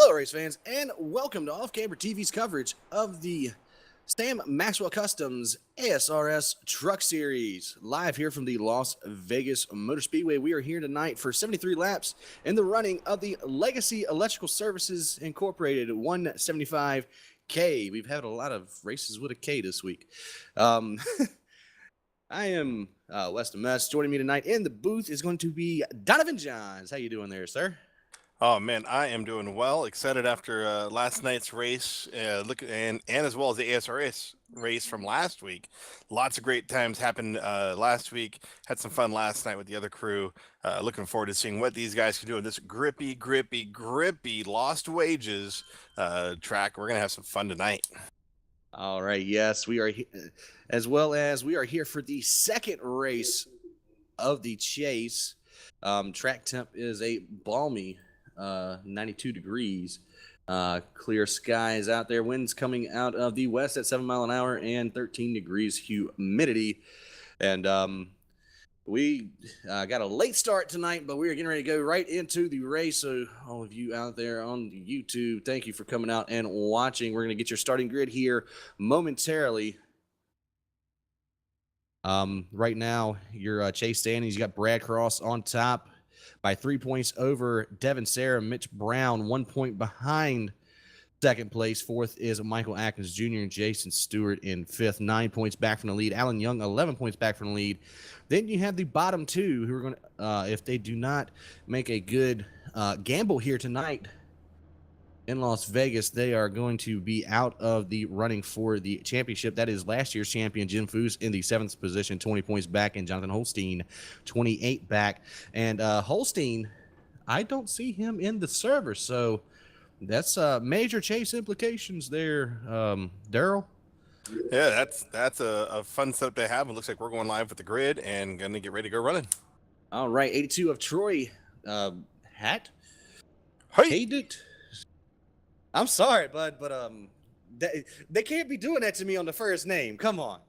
Hello, race fans, and welcome to Off Camber TV's coverage of the Sam Maxwell Customs ASRS Truck Series. Live here from the Las Vegas Motor Speedway. We are here tonight for 73 laps in the running of the Legacy Electrical Services Incorporated 175K. We've had a lot of races with a K this week. I am Weston Mess. Joining me tonight in the booth is going to be Donovan Johns. How you doing there, sir? Oh man, I am doing well. Excited after last night's race, and as well as the ASRS race from last week. Lots of great times happened last week. Had some fun last night with the other crew. Looking forward to seeing what these guys can do in this grippy Lost Wages track. We're gonna have some fun tonight. All right, yes, we are, as well as we are here for the second race of the chase. Track temp is a balmy 92 degrees. Clear skies out there. Winds coming out of the west at 7 miles an hour and 13 degrees humidity. And we got a late start tonight, but we are getting ready to go right into the race. So all of you out there on YouTube, thank you for coming out and watching. We're going to get your starting grid here momentarily. Right now, your chase standings, you got Brad Cross on top by 3 points over Devin Sarah. Mitch Brown 1 point behind second place. Fourth is Michael Atkins Jr. and Jason Stewart in fifth. 9 points back from the lead. Alan Young 11 points back from the lead. Then you have the bottom two who are going to, if they do not make a good gamble here tonight in Las Vegas, they are going to be out of the running for the championship. That is last year's champion, Jim Foose, in the seventh position, 20 points back, and Jonathan Holstein, 28 back. And Holstein, I don't see him in the server, so that's major chase implications there, Daryl. Yeah, that's a fun setup to have. It looks like we're going live with the grid and gonna get ready to go running. All right, 82 of Troy Hat. Hey, dude. I'm sorry, bud, but they can't be doing that to me on the first name. Come on.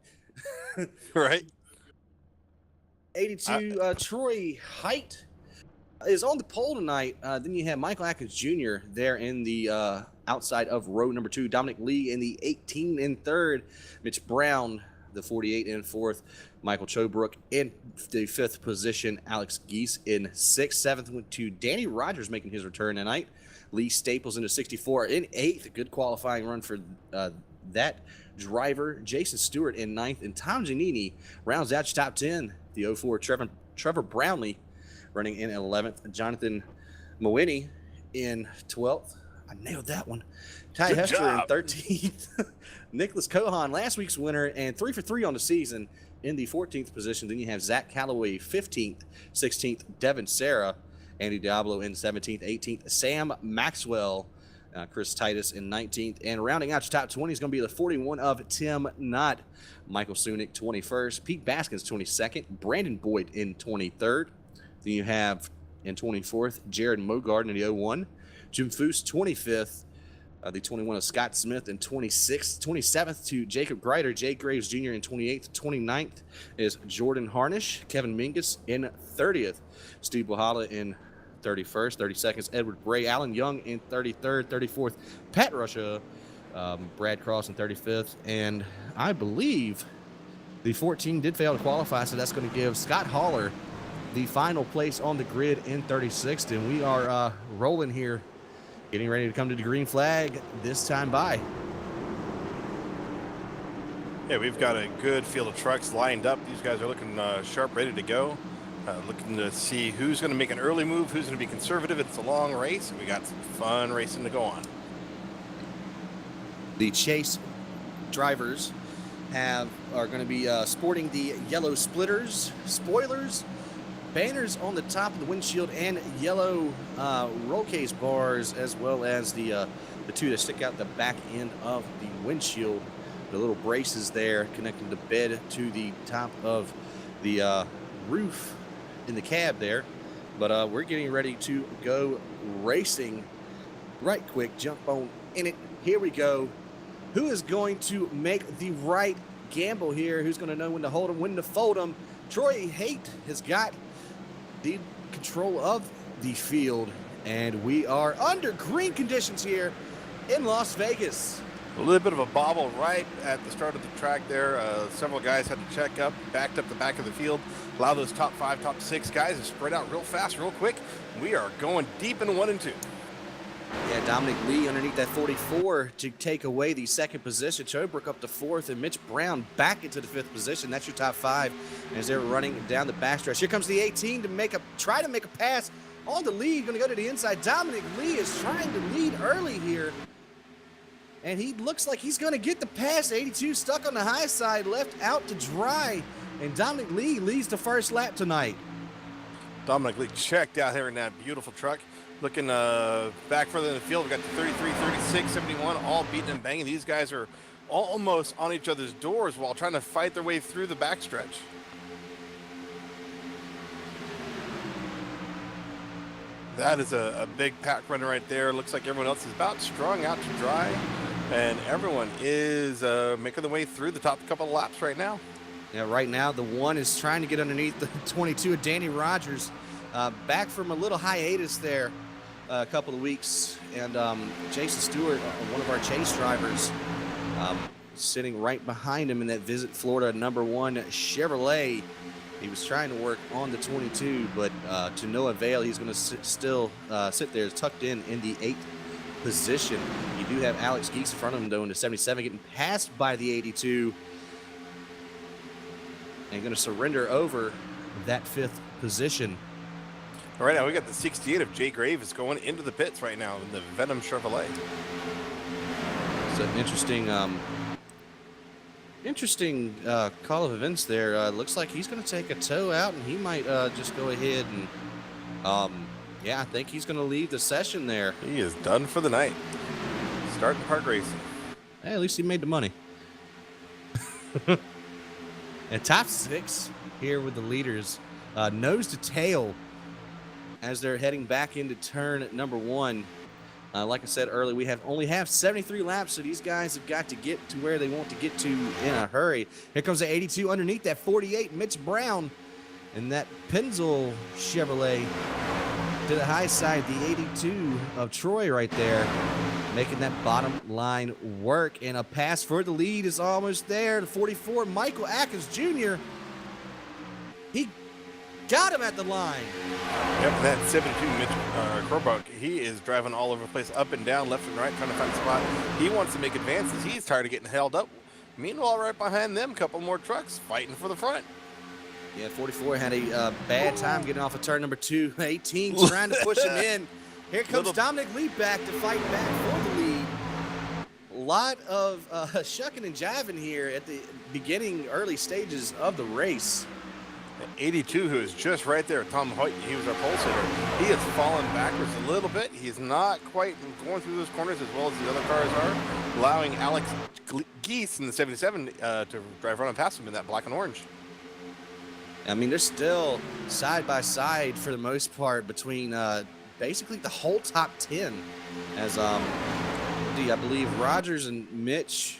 right. 82 Troy Height is on the pole tonight. Then you have Michael Atkins Jr. there in the outside of row number 2. Dominic Lee in the 18 in third. Mitch Brown, the 48 in fourth. Michael Chobrook in the fifth position. Alex Geese in sixth. Seventh went to Danny Rogers making his return tonight. Lee Staples into 64 in eighth. A good qualifying run for that driver. Jason Stewart in ninth. And Tom Giannini rounds out your top 10. The 04 Trevor Brownlee running in 11th. Jonathan Mowini in 12th. I nailed that one. Ty Hester in 13th. Nicholas Cohan, last week's winner, and 3 for 3 on the season in the 14th position. Then you have Zach Calloway 15th. 16th, Devin Sarah. Andy Diablo in 17th, 18th. Sam Maxwell, Chris Titus in 19th. And rounding out your top 20 is going to be the 41 of Tim Knott. Michael Sunick, 21st. Pete Baskins, 22nd. Brandon Boyd in 23rd. Then you have in 24th, Jared Mogard in the 01. Jim Foose, 25th. The 21 of Scott Smith in 26th. 27th to Jacob Greider. Jay Graves Jr. in 28th. 29th is Jordan Harnish. Kevin Mingus in 30th. Steve Bohala in 31st. 32nd, Edward Bray. Alan Young in 33rd. 34th, Pat Russia. Brad Cross in 35th. And I believe the 14 did fail to qualify, so that's going to give Scott Haller the final place on the grid in 36th. And we are rolling here, getting ready to come to the green flag this time by. Yeah, we've got a good field of trucks lined up. These guys are looking sharp, ready to go. Looking to see who's going to make an early move, who's going to be conservative. It's a long race. We got some fun racing to go on. The chase drivers are going to be sporting the yellow spoilers, banners on the top of the windshield, and yellow roll case bars, as well as the two that stick out the back end of the windshield. The little braces there connecting the bed to the top of the roof in the cab there. But we're getting ready to go racing right quick. Jump on in it. Here we go. Who is going to make the right gamble here? Who's going to know when to hold them, when to fold them? Troy Haight has got the control of the field And we are under green conditions here in Las Vegas. A little bit of a bobble right at the start of the track there. Several guys had to check up, backed up the back of the field. Allow those top 5, top 6 guys to spread out real fast, real quick. We are going deep in 1 and 2. Yeah, Dominic Lee underneath that 44 to take away the 2nd position. Chobrook up to 4th, and Mitch Brown back into the 5th position. That's your top 5 as they're running down the backstretch. Here comes the 18 to try to make a pass on the lead. Going to go to the inside. Dominic Lee is trying to lead early here, and he looks like he's going to get the pass. 82 stuck on the high side, left out to dry, and Dominic Lee leads the first lap tonight. Dominic Lee checked out here in that beautiful truck. Looking back further in the field, we got the 33, 36, 71, all beating and banging. These guys are almost on each other's doors while trying to fight their way through the backstretch. That is a big pack runner right there. Looks like everyone else is about strung out to dry, and everyone is making their way through the top couple of laps right now. Yeah, right now the 1 is trying to get underneath the 22 of Danny Rogers, back from a little hiatus there a couple of weeks, and Jason Stewart, one of our chase drivers, sitting right behind him in that Visit Florida #1 Chevrolet. He was trying to work on the 22, but to no avail. He's going to still sit there tucked in the 8th position. You do have Alex Geeks in front of him, though, in the 77, getting passed by the 82, and going to surrender over that 5th position. All right, now we got the 68 of Jay Graves going into the pits right now in the Venom Chevrolet. It's an interesting call of events there. Looks like he's going to take a tow out, and he might just go ahead and, yeah, I think he's going to leave the session there. He is done for the night. Starting park racing. Hey, at least he made the money. And top 6 here with the leaders, nose to tail, as they're heading back into turn #1. Like I said earlier, we only have 73 laps, so these guys have got to get to where they want to get to in a hurry. Here comes the 82 underneath that 48, Mitch Brown, and that Penzel Chevrolet to the high side, the 82 of Troy right there, making that bottom line work. And a pass for the lead is almost there. The 44, Michael Atkins Jr., he got him at the line. Yep, that 72 Mitch Corbach, he is driving all over the place, up and down, left and right, trying to find a spot. He wants to make advances. He's tired of getting held up. Meanwhile, right behind them, a couple more trucks fighting for the front. Yeah, 44 had a bad time getting off of turn #2. 18 trying to push him in. Here comes Dominic Lee back to fight back for the lead. A lot of shucking and jiving here at the beginning, early stages of the race. 82, who is just right there, Tom Hoyt, he was our pole sitter. He has fallen backwards a little bit. He's not quite going through those corners as well as the other cars are, allowing Alex Geese in the 77 to drive running past him in that black and orange. I mean, they're still side by side for the most part between basically the whole top 10, as I believe Rogers and Mitch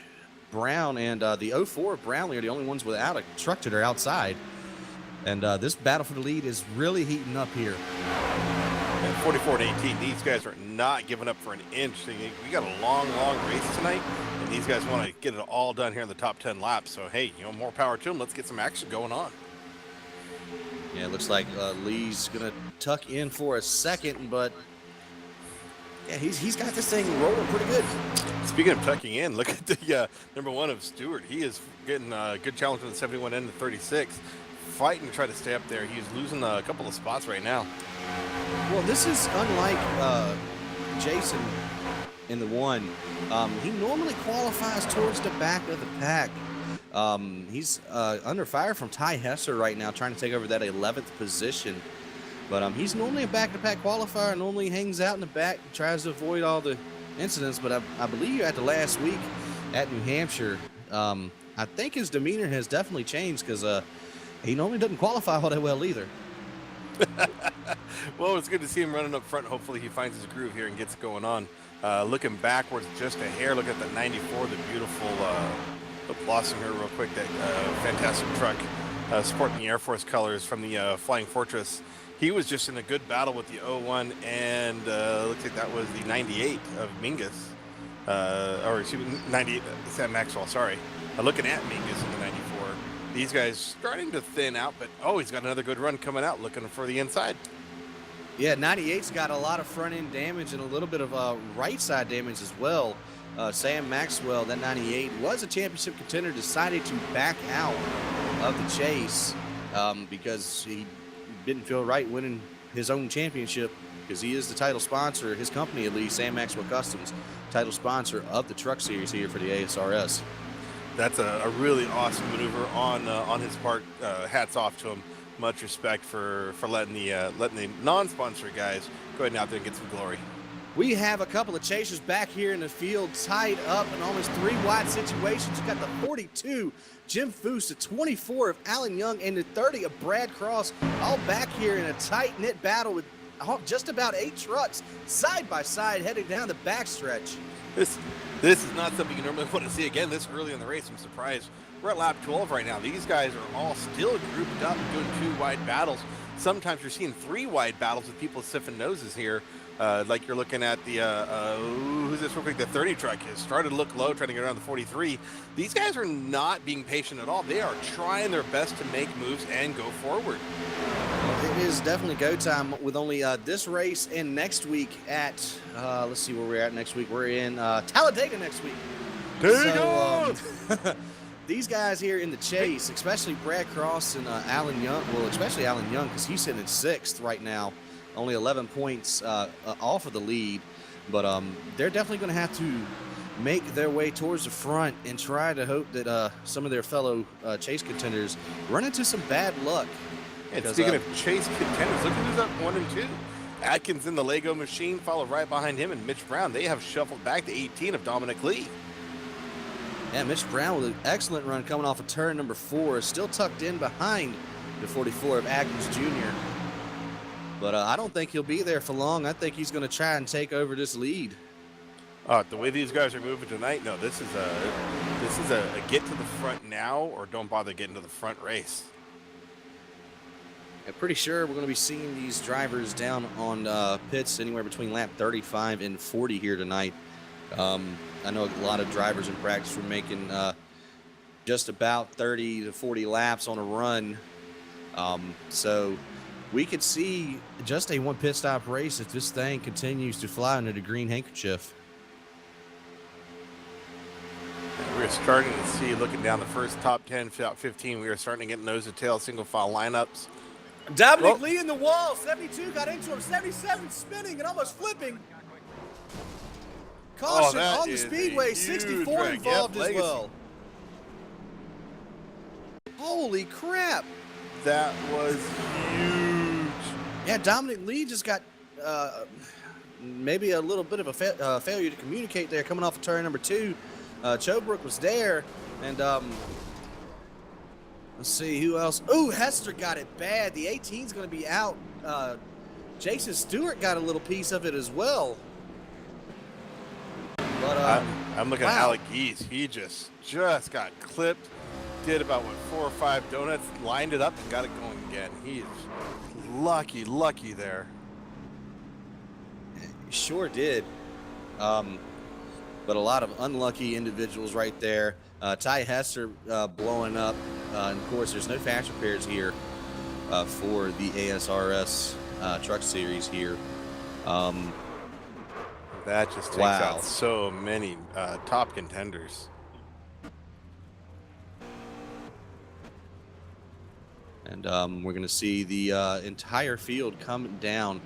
Brown and the 04 Brownlee are the only ones without a truck to their outside. And this battle for the lead is really heating up here. And 44 to 18, these guys are not giving up for an inch. We got a long, long race tonight, and these guys want to get it all done here in the top 10 laps. So, hey, more power to them. Let's get some action going on. Yeah, it looks like Lee's going to tuck in for a second, but yeah, he's got this thing rolling pretty good. Speaking of tucking in, look at the #1 of Stewart. He is getting a good challenge in the 71 and the 36. Fighting to try to stay up there. He's losing a couple of spots right now. Well, this is unlike Jason in the 1. He normally qualifies towards the back of the pack. He's under fire from Ty Hesser right now, trying to take over that 11th position. But he's normally a back-to-back qualifier, normally hangs out in the back, tries to avoid all the incidents. But I believe at the last week at New Hampshire, I think his demeanor has definitely changed, because he normally doesn't qualify all that well either. Well, it's good to see him running up front. Hopefully he finds his groove here and gets going on. Looking backwards just a hair, look at the 94, the beautiful Blossom here real quick, that fantastic truck sporting the Air Force colors from the Flying Fortress. He was just in a good battle with the 01, and looks like that was the 98 of Mingus. Or excuse me, 98, Sam Maxwell, sorry. Looking at Mingus in the 94. These guys starting to thin out, but he's got another good run coming out, looking for the inside. Yeah, 98's got a lot of front-end damage and a little bit of right-side damage as well. Sam Maxwell, that 98, was a championship contender, decided to back out of the chase because he didn't feel right winning his own championship, because he is the title sponsor, his company at least, Sam Maxwell Customs, title sponsor of the Truck Series here for the ASRS. That's a really awesome maneuver on his part. Hats off to him. Much respect for letting the non-sponsor guys go ahead and out there and get some glory. We have a couple of chasers back here in the field, tied up in almost 3 wide situations. You got the 42, Jim Foose, the 24 of Alan Young, and the 30 of Brad Cross, all back here in a tight-knit battle with just about 8 trucks side by side heading down the backstretch. This is not something you normally want to see again this early in the race. I'm surprised. We're at lap 12 right now. These guys are all still grouped up doing 2 wide battles. Sometimes you're seeing 3 wide battles with people sniffing noses here. Like you're looking at the, who's this real quick? The 30 truck has started to look low, trying to get around the 43. These guys are not being patient at all. They are trying their best to make moves and go forward. It is definitely go time with only this race and next week at, let's see where we're at next week. We're in Talladega next week. These guys here in the chase, especially Brad Cross and Alan Young, well, especially Alan Young, because he's sitting in 6th right now, only 11 points off of the lead. But they're definitely going to have to make their way towards the front and try to hope that some of their fellow chase contenders run into some bad luck. And speaking of chase contenders, look who's up 1 and 2. Atkins in the Lego machine, followed right behind him, and Mitch Brown. They have shuffled back to 18 of Dominic Lee. Yeah, Mitch Brown with an excellent run coming off of turn number 4, still tucked in behind the 44 of Atkins Jr. But I don't think he'll be there for long. I think he's going to try and take over this lead. The way these guys are moving tonight, no, this is a get to the front now or don't bother getting to the front race. I'm pretty sure we're going to be seeing these drivers down on pits anywhere between lap 35 and 40 here tonight. I know a lot of drivers in practice were making just about 30 to 40 laps on a run. So we could see just a 1 pit stop race if this thing continues to fly under the green handkerchief. We're starting to see, looking down the first top 10, 15, we are starting to get nose to tail single file lineups. Dominic Lee in the wall, 72 got into him, 77 spinning and almost flipping. Caution on the speedway, 64 involved as well. Holy crap. That was huge. Yeah, Dominic Lee just got maybe a little bit of a failure to communicate there coming off of turn number 2. Chobrook was there, and let's see who else. Ooh, Hester got it bad. The 18's going to be out. Jason Stewart got a little piece of it as well. But I'm looking at Alec Geese. He just got clipped. Did about 4 or 5 donuts, lined it up, and got it going again. He is lucky there. Sure did. But a lot of unlucky individuals right there. Ty Hester blowing up. And of course, there's no fast repairs here for the ASRS Truck Series here. That just takes out so many top contenders. And we're going to see the entire field coming down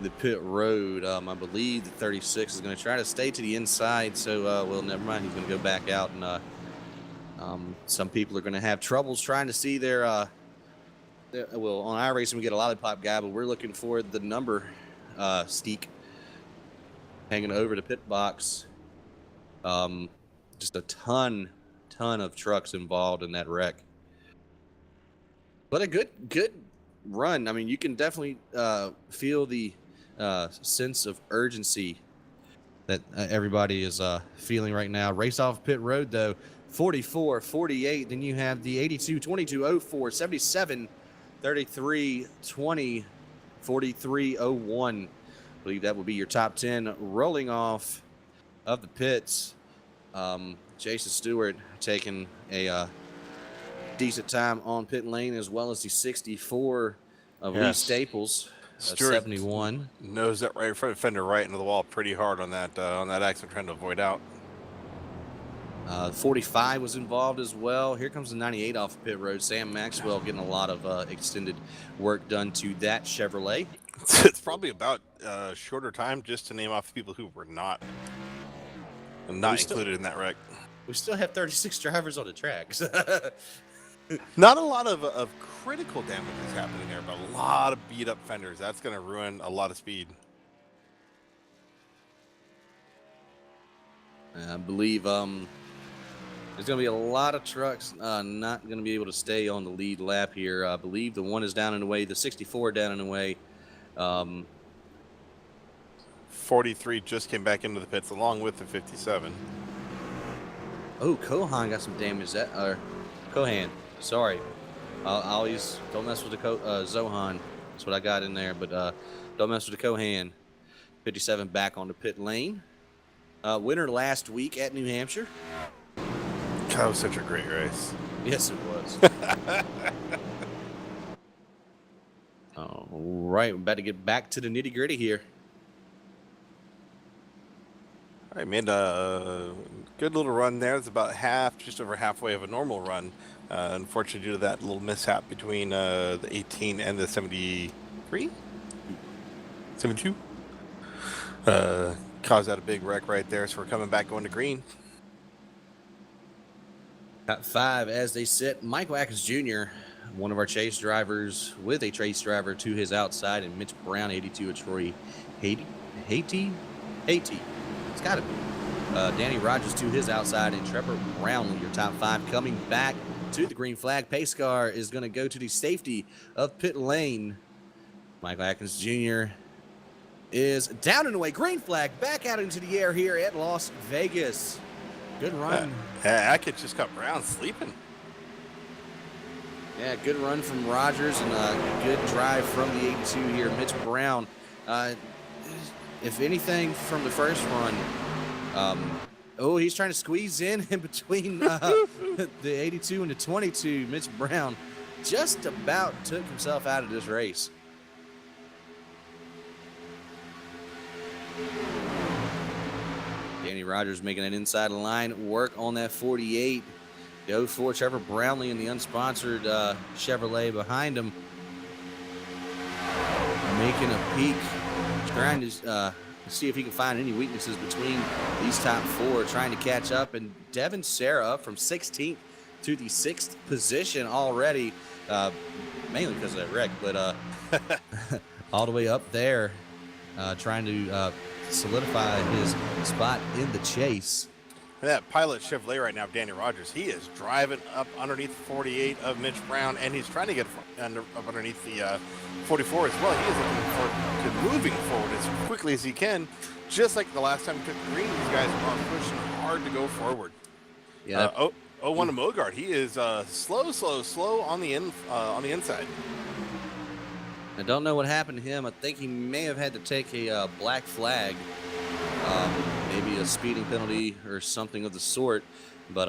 the pit road. I believe the 36 is going to try to stay to the inside. So, well, never mind. He's going to go back out. And some people are going to have troubles trying to see their well, on our racing, we get a lollipop guy, but we're looking for the number steak hanging over the pit box. Just a ton of trucks involved in that wreck. But a good run. I mean, you can definitely feel the sense of urgency that everybody is feeling right now. Race off pit road, though, 44, 48. Then you have the 82, 22, 04, 77, 33, 20, 43.01. I believe that will be your top 10 rolling off of the pits. Jason Stewart taking a decent time on pit lane, as well as the 64 of Lee Staples. Stewart 71. Knows that right front fender right into the wall pretty hard on that accident, trying to avoid out. 45 was involved as well. Here comes the 98 off the pit road. Sam Maxwell getting a lot of extended work done to that Chevrolet. It's probably about shorter time just to name off the people who were not included in that wreck. We still have 36 drivers on the tracks. Not a lot of critical damage is happening there, but a lot of beat up fenders. That's going to ruin a lot of speed. I believe there's going to be a lot of trucks not going to be able to stay on the lead lap here. I believe the one is down and away, the 64 down and away. 43 just came back into the pits along with the 57. Oh, Kohan got some damage. Kohan. Sorry. I always don't mess with the Zohan. That's what I got in there, but don't mess with the Kohan. 57 back on the pit lane. Winner last week at New Hampshire. That was such a great race. Yes, it was. All right, we're about to get back to the nitty gritty here. All right, made a good little run there. It's about just over halfway of a normal run. Unfortunately, due to that little mishap between the 18 and the 73? 72? Caused out a big wreck right there, so we're coming back going to green. Top 5 as they sit. Michael Atkins Jr., one of our chase drivers, with a chase driver to his outside, and Mitch Brown, 82, at Troy Haiti. It's got to be. Danny Rogers to his outside, and Trevor Brownlee, your top 5, coming back to the green flag. Pace car is going to go to the safety of pit lane. Michael Atkins Jr. is down and away. Green flag back out into the air here at Las Vegas. Good run. Atkins just got Brown sleeping. Yeah, good run from Rogers and a good drive from the 82 here. Mitch Brown, if anything from the first run, he's trying to squeeze in between the 82 and the 22. Mitch Brown just about took himself out of this race. Danny Rogers making an inside line work on that 48. The 04 Trevor Brownlee in the unsponsored Chevrolet behind him, making a peek, trying to see if he can find any weaknesses between these top 4, trying to catch up. And Devin Serra up from 16th to the 6th position already, mainly because of that wreck, but all the way up there, trying to solidify his spot in the chase. That Pilot Chevrolet right now, Danny Rogers, he is driving up underneath the 48 of Mitch Brown, and he's trying to get up underneath the 44 as well. He is looking forward to moving forward as quickly as he can, just like the last time he took green. These guys are pushing hard to go forward. Yeah. 01 to Mogart, he is slow on the inside. I don't know what happened to him. I think he may have had to take a black flag. Maybe a speeding penalty or something of the sort, but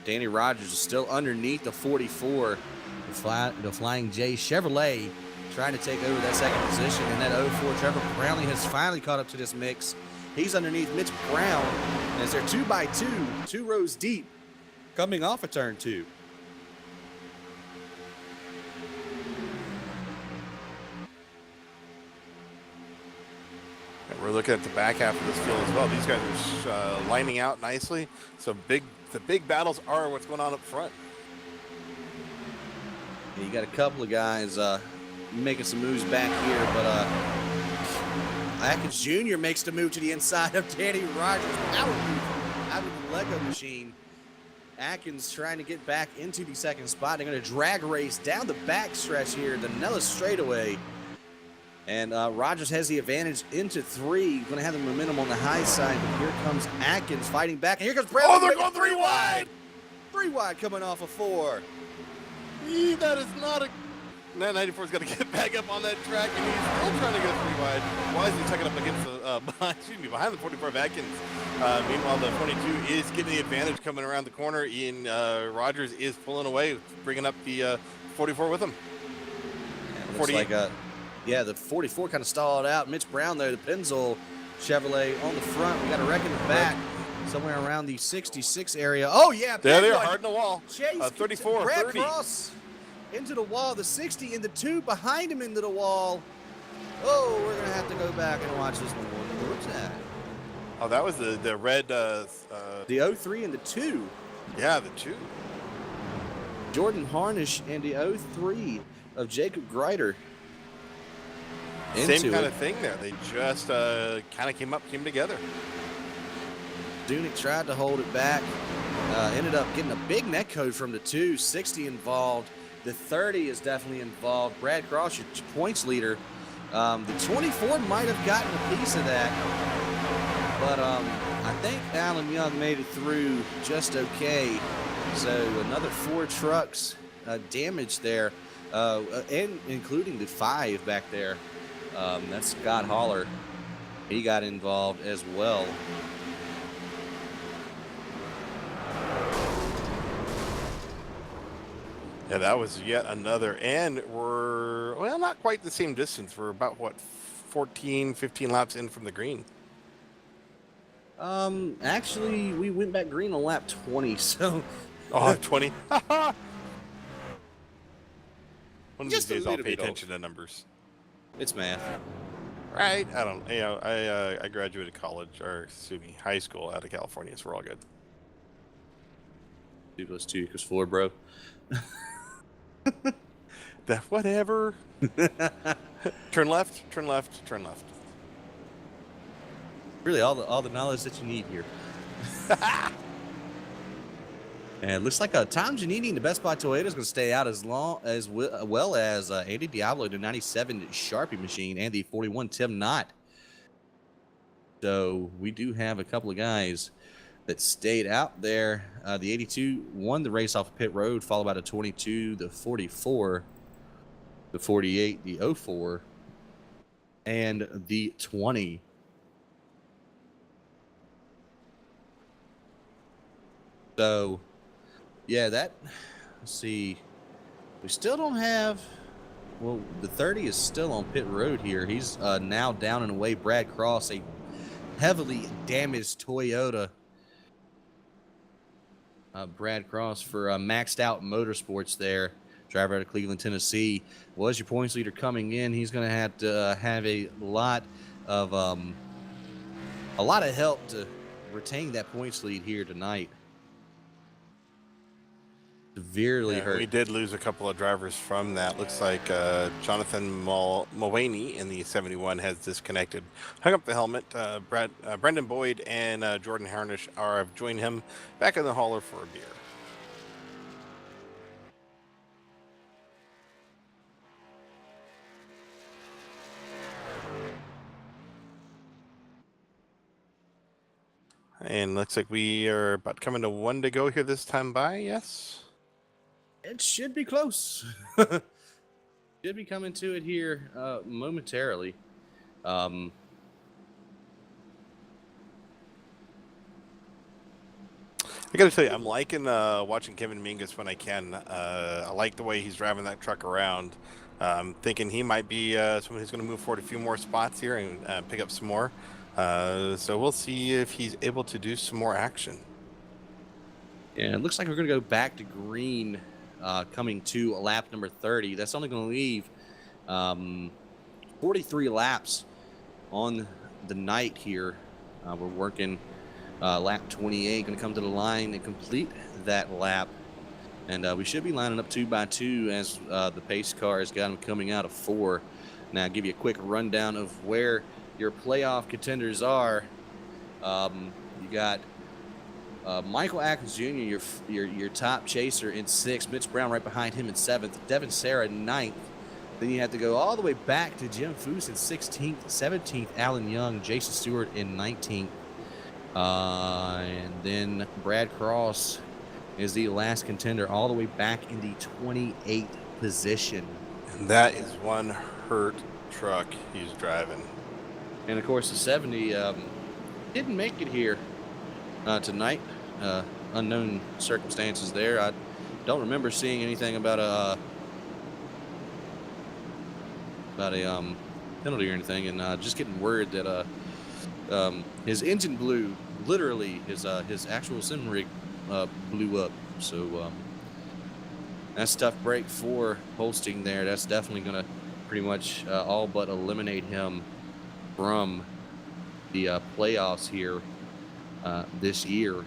Danny Rogers is still underneath the 44. The Flying J Chevrolet trying to take over that second position, and that 04 Trevor Brownlee has finally caught up to this mix. He's underneath Mitch Brown as they're 2 by 2, 2 rows deep, coming off of turn 2. We're looking at the back half of this field as well. These guys are lining out nicely. So the big battles are what's going on up front. Yeah, you got a couple of guys making some moves back here, but Atkins Jr. makes the move to the inside of Danny Rogers. Power move out of the Lego machine. Atkins trying to get back into the second spot. They're going to drag race down the back stretch here, the Nellis straightaway. And Rogers has the advantage into 3. Going to have the momentum on the high side. But here comes Atkins fighting back. And here comes Brown. Oh, they're going 3 wide. 3 wide coming off of 4. That is not a Now 94's got to get back up on that track, and he's still trying to go 3 wide. Why is he tucking up against the behind the 44 of Atkins? Meanwhile, the 22 is getting the advantage coming around the corner. Ian Rogers is pulling away, bringing up the 44 with him. Yeah, looks like the 44 kind of stalled out. Mitch Brown there, the Pennzoil Chevrolet on the front. We got a wreck in the back. Somewhere around the 66 area. Oh, yeah. There they are, hard in the wall. Chase 34, Brad 30. Cross into the wall. The 60 and the 2 behind him into the wall. Oh, we're going to have to go back and watch this one. What's that? Oh, that was the red. The 03 and the 2. Yeah, the 2. Jordan Harnish and the 03 of Jacob Greider. Same kind of thing there. They just kind of came together. Dunick tried to hold it back. Ended up getting a big net code from the 2. 60 involved. The 30 is definitely involved. Brad Cross, your points leader. The 24 might have gotten a piece of that. But I think Alan Young made it through just okay. So another 4 trucks damaged there, and including the 5 back there. That's Scott Holler. He got involved as well. Yeah, that was yet another. And we're, well, not quite the same distance. We're about, what, 14, 15 laps in from the green. Actually, we went back green on lap 20, so. Oh, 20. One of Just these days a I'll little pay bit attention to numbers. It's math. Right? I don't, I graduated college, or excuse me, high school out of California, so we're all good. 2 + 2 = 4, bro. That whatever. Turn left, turn left, turn left. Really, all the knowledge that you need here. And it looks like Tom Giannini in the Best Buy Toyota is going to stay out as well as Andy Diablo, the 97 Sharpie machine, and the 41 Tim Knott. So we do have a couple of guys that stayed out there. The 82 won the race off of pit road, followed by the 22, the 44, the 48, the 04, and the 20. So, yeah, let's see. We still don't have, well, the 30 is still on pit road here. He's now down and away. Brad Cross, a heavily damaged Toyota. Brad Cross for Maxed Out Motorsports there, driver out of Cleveland, Tennessee, was your points leader coming in. He's going to have a lot of help to retain that points lead here tonight. Severely hurt. We did lose a couple of drivers from that. Looks like Jonathan Mulvaney in the 71 has disconnected, hung up the helmet. Brendan Boyd and Jordan Harnish have joined him back in the hauler for a beer. And looks like we are about coming to 1 to go here this time by, yes? It should be close. Should be coming to it here momentarily. I gotta tell you, I'm liking watching Kevin Mingus when I can. I like the way he's driving that truck around. I'm thinking he might be someone who's going to move forward a few more spots here and pick up some more. So we'll see if he's able to do some more action. Yeah, it looks like we're going to go back to green coming to lap number 30. That's only going to leave 43 laps on the night here. We're working lap 28, going to come to the line and complete that lap. And we should be lining up 2 by 2 as the pace car has got them coming out of 4. Now, I'll give you a quick rundown of where your playoff contenders are. You got Michael Atkins Jr., your top chaser in 6th. Mitch Brown right behind him in 7th. Devin Sarah in 9th. Then you have to go all the way back to Jim Foose in 16th. 17th, Alan Young. Jason Stewart in 19th. And then Brad Cross is the last contender all the way back in the 28th position. And that is one hurt truck he's driving. And of course, the 70 didn't make it here tonight. Unknown circumstances there. I don't remember seeing anything about a penalty or anything, and just getting word that his engine blew. Literally, his actual sim rig blew up. So that's a tough break for Holstein there. That's definitely going to pretty much all but eliminate him from the playoffs here this year.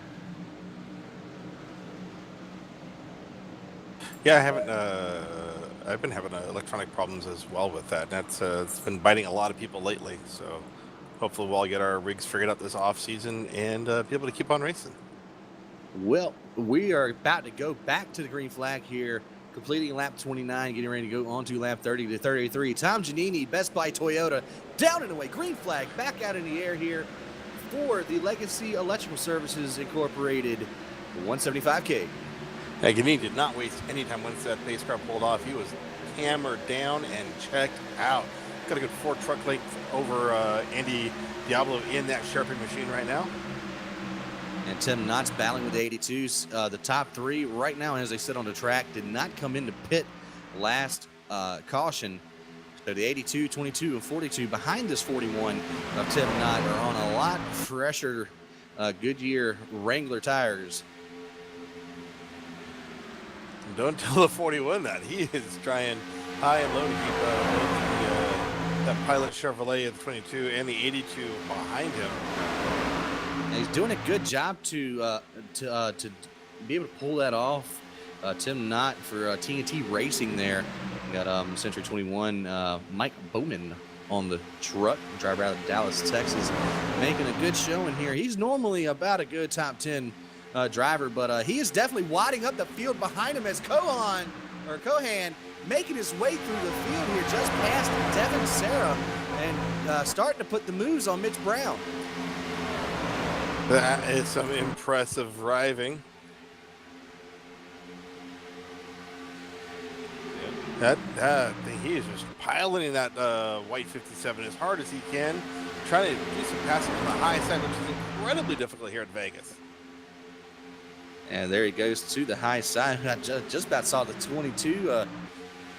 Yeah, I haven't. I've been having electronic problems as well with that. That's it's been biting a lot of people lately. So hopefully we'll all get our rigs figured out this off season and be able to keep on racing. Well, we are about to go back to the green flag here, completing lap 29, getting ready to go on to lap 30 to 33. Tom Giannini, Best Buy Toyota, down and away, green flag, back out in the air here for the Legacy Electrical Services Incorporated 175K. Yeah, Giannini did not waste any time once that pace car pulled off. He was hammered down and checked out. Got a good 4 truck length over Andy Diablo in that sharpening machine right now. And Tim Knott's battling with the 82s. The top 3 right now, as they sit on the track, did not come into pit last caution. So the 82, 22, and 42 behind this 41 of Tim Knott are on a lot fresher Goodyear Wrangler tires. Don't tell the 41 that. He is trying high and low to keep that Pilot Chevrolet of the 22 and the 82 behind him. And he's doing a good job to be able to pull that off. Tim Knott for TNT Racing there. We got Century 21 Mike Bowman on the truck, driver out of Dallas, Texas, making a good showing here. He's normally about a good top 10 driver, but he is definitely wadding up the field behind him as Cohan making his way through the field here just past Devin Sarah and starting to put the moves on Mitch Brown. That is some impressive driving. He is just piloting that white 57 as hard as he can, trying to do some passing on the high side, which is incredibly difficult here at Vegas. And there he goes to the high side. I just about saw the 22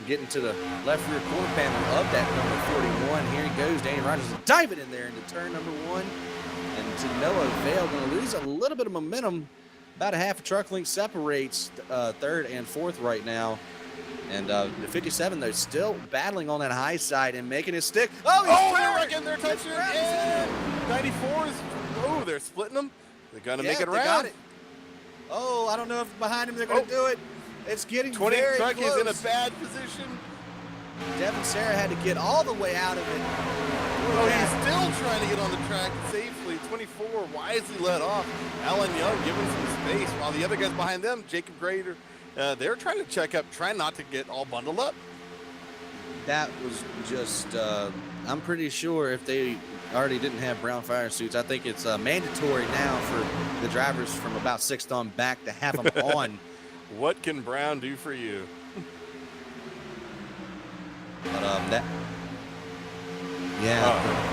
getting to the left rear quarter panel of that number 41. Here he goes. Danny Rogers diving in there into turn number 1. And to no avail, going to lose a little bit of momentum. About a half a truck length separates third and fourth right now. And the 57, though, still battling on that high side and making it stick. Oh, they're wrecking their touch here. And 94s. Oh, they're splitting them. They're going to make it around. Got it. Oh, I don't know if behind him they're going to do it. It's getting 20 very truck close. is in a bad position. Devin Sarah had to get all the way out of it. Oh, he's still trying to get on the track safely. 24 wisely let off. Alan Young giving some space while the other guys behind them, Jacob Grader, they're trying to check up, trying not to get all bundled up. That was just, I'm pretty sure if they already didn't have brown fire suits, I think it's mandatory now for the drivers from about 6th on back to have them on. What can Brown do for you? But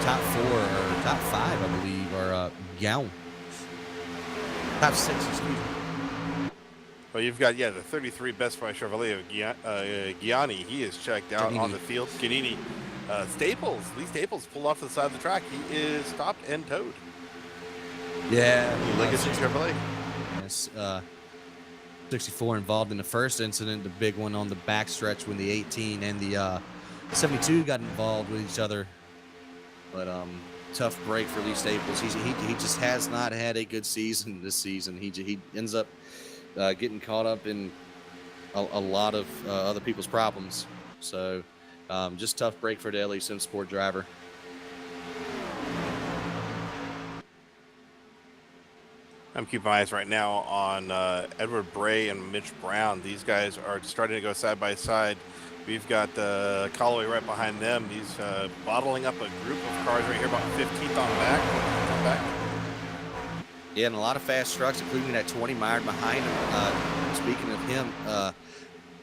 top 4 or top 5, I believe, are Gown. Top 6, excuse me. Well, you've got, the 33 Best Buy Chevrolet of Gianni. He is checked out on the field. Giannini. Lee Staples pulled off to the side of the track. He is stopped and towed. Yeah. Legacy Chevrolet. Yes, 64 involved in the first incident, the big one on the backstretch when the 18 and the 72 got involved with each other. But tough break for Lee Staples. He just has not had a good season this season. He ends up getting caught up in a lot of other people's problems. So just tough break for the LA Sim Sport driver. I'm keeping my eyes right now on Edward Bray and Mitch Brown. These guys are starting to go side by side. We've got Callaway right behind them. He's bottling up a group of cars right here, about 15th on back. Yeah, and a lot of fast trucks, including that 20 mired behind him. Speaking of him,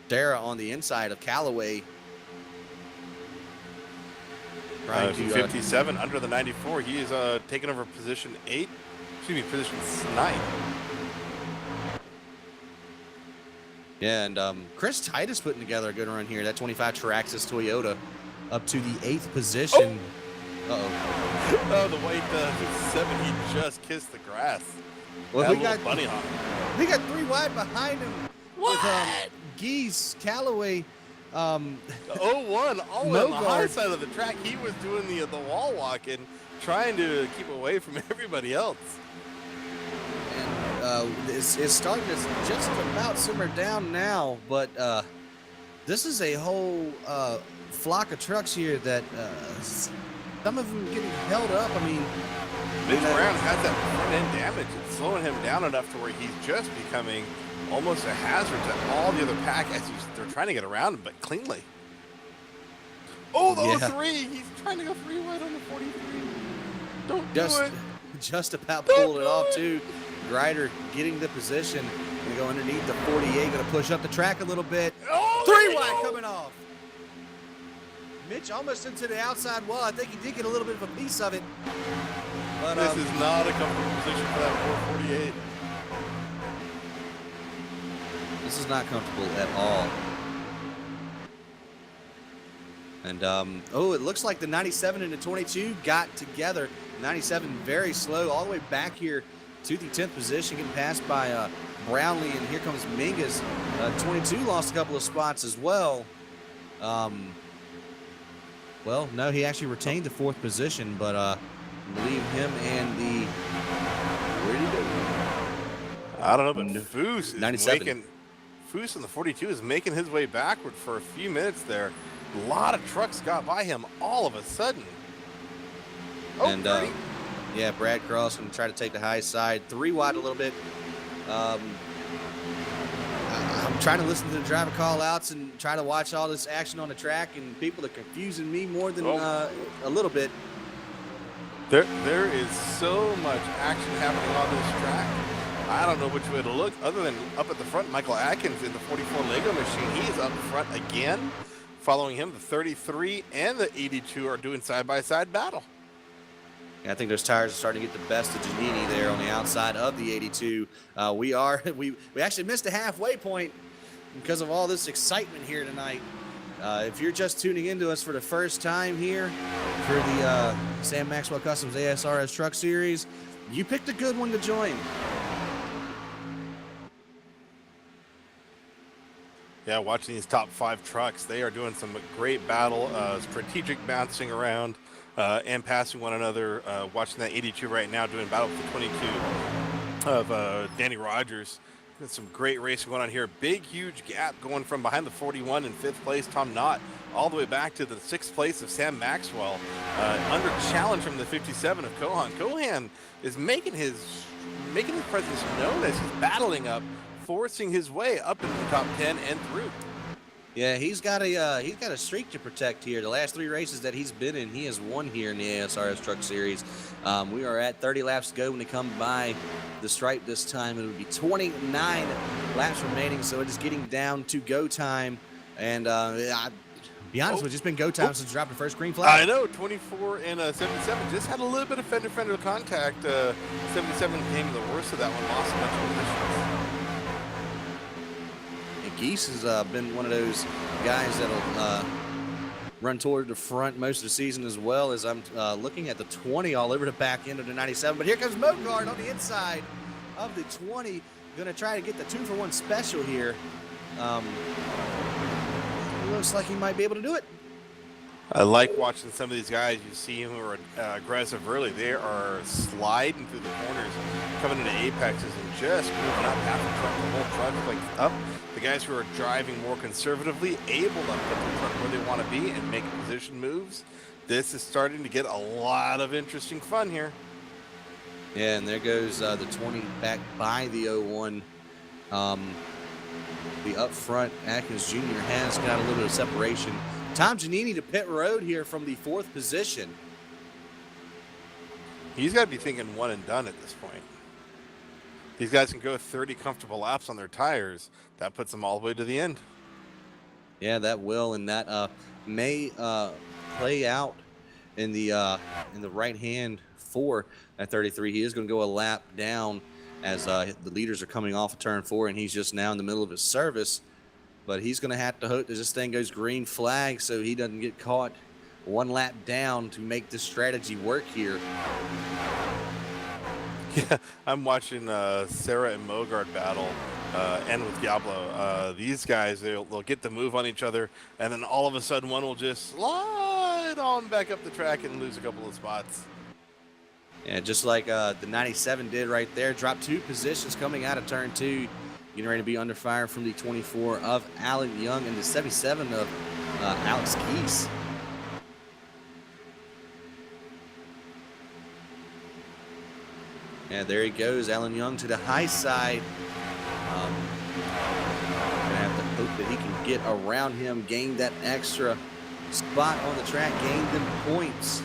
Dara on the inside of Callaway trying to 57 under the 94. He is taking over position 8. Excuse me, position 9. Yeah, and Chris Titus putting together a good run here. That 25 Traxxas Toyota up to the 8th position. Oh, the white 7, he just kissed the grass. Well, we got bunny hop. We got 3 wide behind him. What? With Geese, Callaway, 01, all on the high side of the track. He was doing the wall walk and trying to keep away from everybody else. And it's starting to just about simmer down now, but this is a whole flock of trucks here that some of them getting held up. I mean, Mitch Brown has that front end damage. It's slowing him down enough to where he's just becoming almost a hazard to all the other pack as they're trying to get around him, but cleanly. Oh, the 03! He's trying to go 3 wide on the 43. Don't do it. Just about pulled it off, too. Grider getting the position. Gonna go underneath the 48. Gonna push up the track a little bit. Oh, 3 wide coming off. Mitch almost into the outside wall. I think he did get a little bit of a piece of it. But this is not a comfortable position for that 448. This is not comfortable at all. And, it looks like the 97 and the 22 got together. 97 very slow all the way back here to the 10th position, getting passed by Brownlee, and here comes Mingus. 22 lost a couple of spots as well. Well, no, he actually retained the 4th position, but I believe him and the... Where did he go? I don't know, but Foose is 97. making... Foose in the 42 is making his way backward for a few minutes there. A lot of trucks got by him all of a sudden. Oh, and yeah, Brad Cross going to try to take the high side. 3 wide a little bit. I'm trying to listen to the driver call-outs and try to watch all this action on the track, and people are confusing me more than a little bit. There is so much action happening on this track. I don't know which way to look other than up at the front. Michael Atkins in the 44 Lego machine. He is up front again. Following him, the 33 and the 82 are doing side-by-side battle. Yeah, I think those tires are starting to get the best of Giannini there on the outside of the 82. We actually missed a halfway point because of all this excitement here tonight. If you're just tuning into us for the first time here for the Sam Maxwell Customs ASRS Truck Series, you picked a good one to join. Yeah, watching these top 5 trucks, they are doing some great battle, strategic bouncing around and passing one another. Watching that 82 right now doing battle with the 22 of Danny Rogers. There's some great racing going on here. Big, huge gap going from behind the 41 in 5th place, Tom Knott, all the way back to the 6th place of Sam Maxwell. Under challenge from the 57 of Kohan. Kohan is making his presence known as he's battling up, forcing his way up into the top 10 and through. Yeah, he's got a streak to protect here. The last 3 races that he's been in, he has won here in the ASRS Truck Series. We are at 30 laps to go when they come by the stripe this time. It would be 29 laps remaining, so it is getting down to go time. And I'll be honest with you, it's been go time since dropped the first green flag. I know, 24 and 77 just had a little bit of fender-fender contact. 77 came the worst of that one, lost a bunch of positions. Geese has been one of those guys that'll run toward the front most of the season, as well as I'm looking at the 20 all over the back end of the 97. But here comes Mogard on the inside of the 20. Going to try to get the 2-for-1 special here. Looks like he might be able to do it. I like watching some of these guys. You see who are aggressive early. They are sliding through the corners, coming into apexes, and just moving up half the truck, the whole truck, like up. The guys who are driving more conservatively, able to put the truck where they want to be and make position moves. This is starting to get a lot of interesting fun here. Yeah, and there goes the 20 back by the 01. The up front, Atkins Jr. has got a little bit of separation. Tom Giannini to pit road here from the 4th position. He's got to be thinking one and done at this point. These guys can go 30 comfortable laps on their tires. That puts them all the way to the end. Yeah, that will, and that may play out in the right hand for at 33. He is going to go a lap down as the leaders are coming off of turn 4, and he's just now in the middle of his service. But he's going to have to hope that this thing goes green flag so he doesn't get caught one lap down to make this strategy work here. Yeah, I'm watching Sarah and Mogard battle, and with Diablo. These guys, they'll get the move on each other, and then all of a sudden one will just slide on back up the track and lose a couple of spots. Yeah, just like the 97 did right there. Dropped 2 positions coming out of turn 2. Getting ready to be under fire from the 24 of Alan Young and the 77 of Alex Keys. And there he goes, Alan Young to the high side. Gonna have to hope that he can get around him, gain that extra spot on the track, gain them points.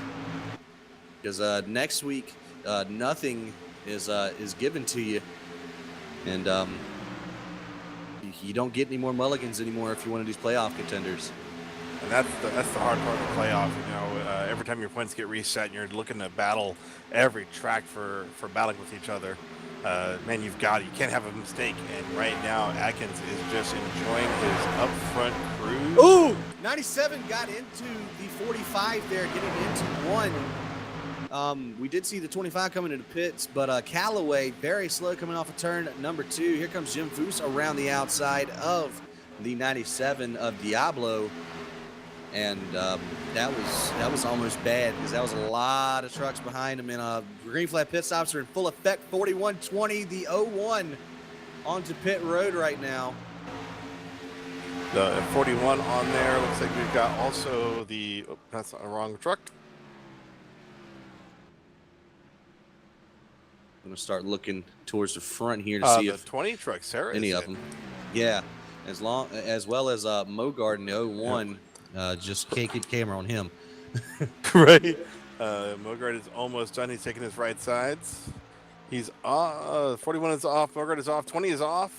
Because next week, nothing is given to you, and you don't get any more mulligans anymore if you want to do playoff contenders. And that's the hard part of the playoff. You know, every time your points get reset, and you're looking to battle every track for battling with each other. Man, you can't have a mistake. And right now, Atkins is just enjoying his upfront cruise. Ooh, 97 got into the 45 there, getting into 1. We did see the 25 coming into pits, but Callaway very slow coming off of turn number 2. Here comes Jim Foose around the outside of the 97 of Diablo, and that was almost bad because that was a lot of trucks behind him. And green flag pit stops are in full effect. 41-20, the 01 onto pit road right now. The 41 on there. Looks like we've got also the. Oh, that's a wrong truck. I'm gonna start looking towards the front here to see the if 20 truck, Sarah, any of them. Yeah, as well as Mogard in the 01. Just can't get camera on him. Right. Mogard is almost done. He's taking his right sides. He's 41 is off. Mogard is off. 20 is off.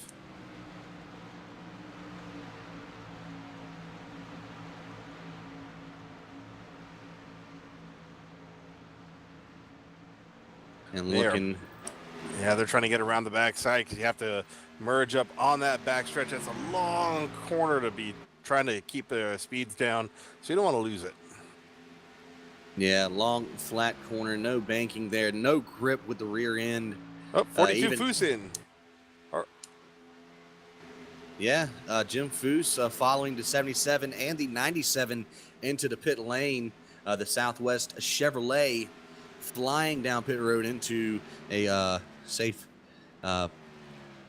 And looking. Yeah, they're trying to get around the backside because you have to merge up on that backstretch. That's a long corner to be trying to keep the speeds down, so you don't want to lose it. Yeah, long, flat corner, no banking there, no grip with the rear end. Oh, 42 Foose in. Yeah, Jim Foose following the 77 and the 97 into the pit lane. The Southwest Chevrolet flying down pit road into a safe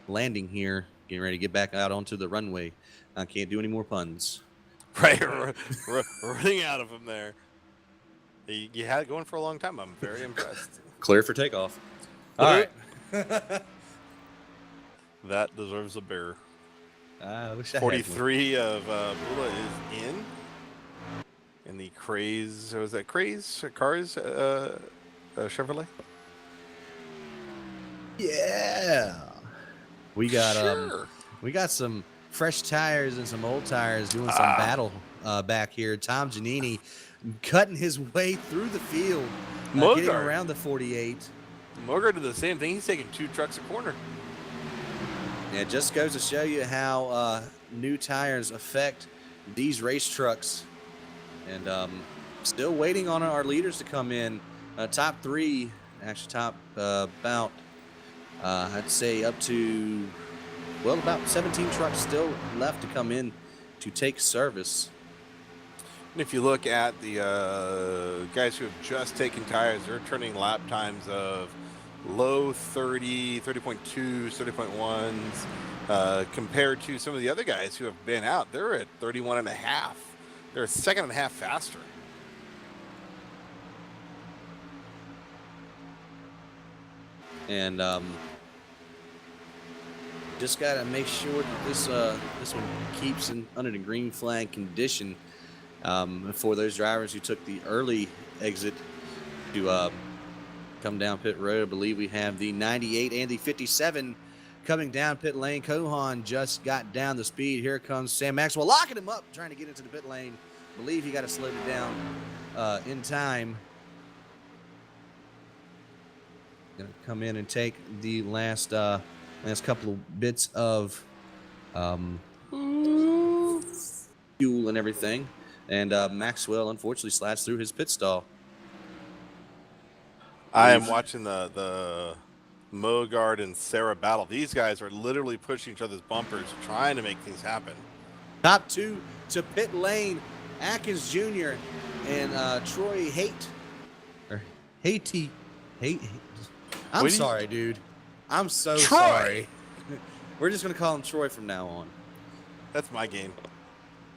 landing here, getting ready to get back out onto the runway. I can't do any more puns. Right, running out of them there. You had it going for a long time. I'm very impressed. Clear for takeoff. All right. That deserves a bear. I wish I 43 of Bula is in the Craze. Was that Craze Cars Chevrolet? Yeah. We got some fresh tires and some old tires doing some battle back here. Tom Giannini cutting his way through the field, getting around the 48. Mogard did the same thing. He's taking 2 trucks a corner. Yeah, it just goes to show you how new tires affect these race trucks. And still waiting on our leaders to come in. Top 3, actually top about, I'd say up to, well, about 17 trucks still left to come in to take service. And if you look at the guys who have just taken tires, they're turning lap times of low 30, 30.2s, 30.1s, compared to some of the other guys who have been out. They're at 31 and a half. They're a second and a half faster. And just got to make sure that this one keeps under the green flag condition for those drivers who took the early exit to come down pit road. I believe we have the 98 and the 57 coming down pit lane. Kohan just got down the speed. Here comes Sam Maxwell locking him up, trying to get into the pit lane. I believe he got to slow it down. in time. Gonna come in and take the last couple of bits of fuel and everything, and Maxwell unfortunately slides through his pit stall. I am watching the Mogard and Sarah battle. These guys are literally pushing each other's bumpers, trying to make things happen. Top two to pit lane, Atkins Jr. and Troy Haiti. I'm sorry, dude. I'm so sorry. We're just gonna call him Troy from now on. That's my game.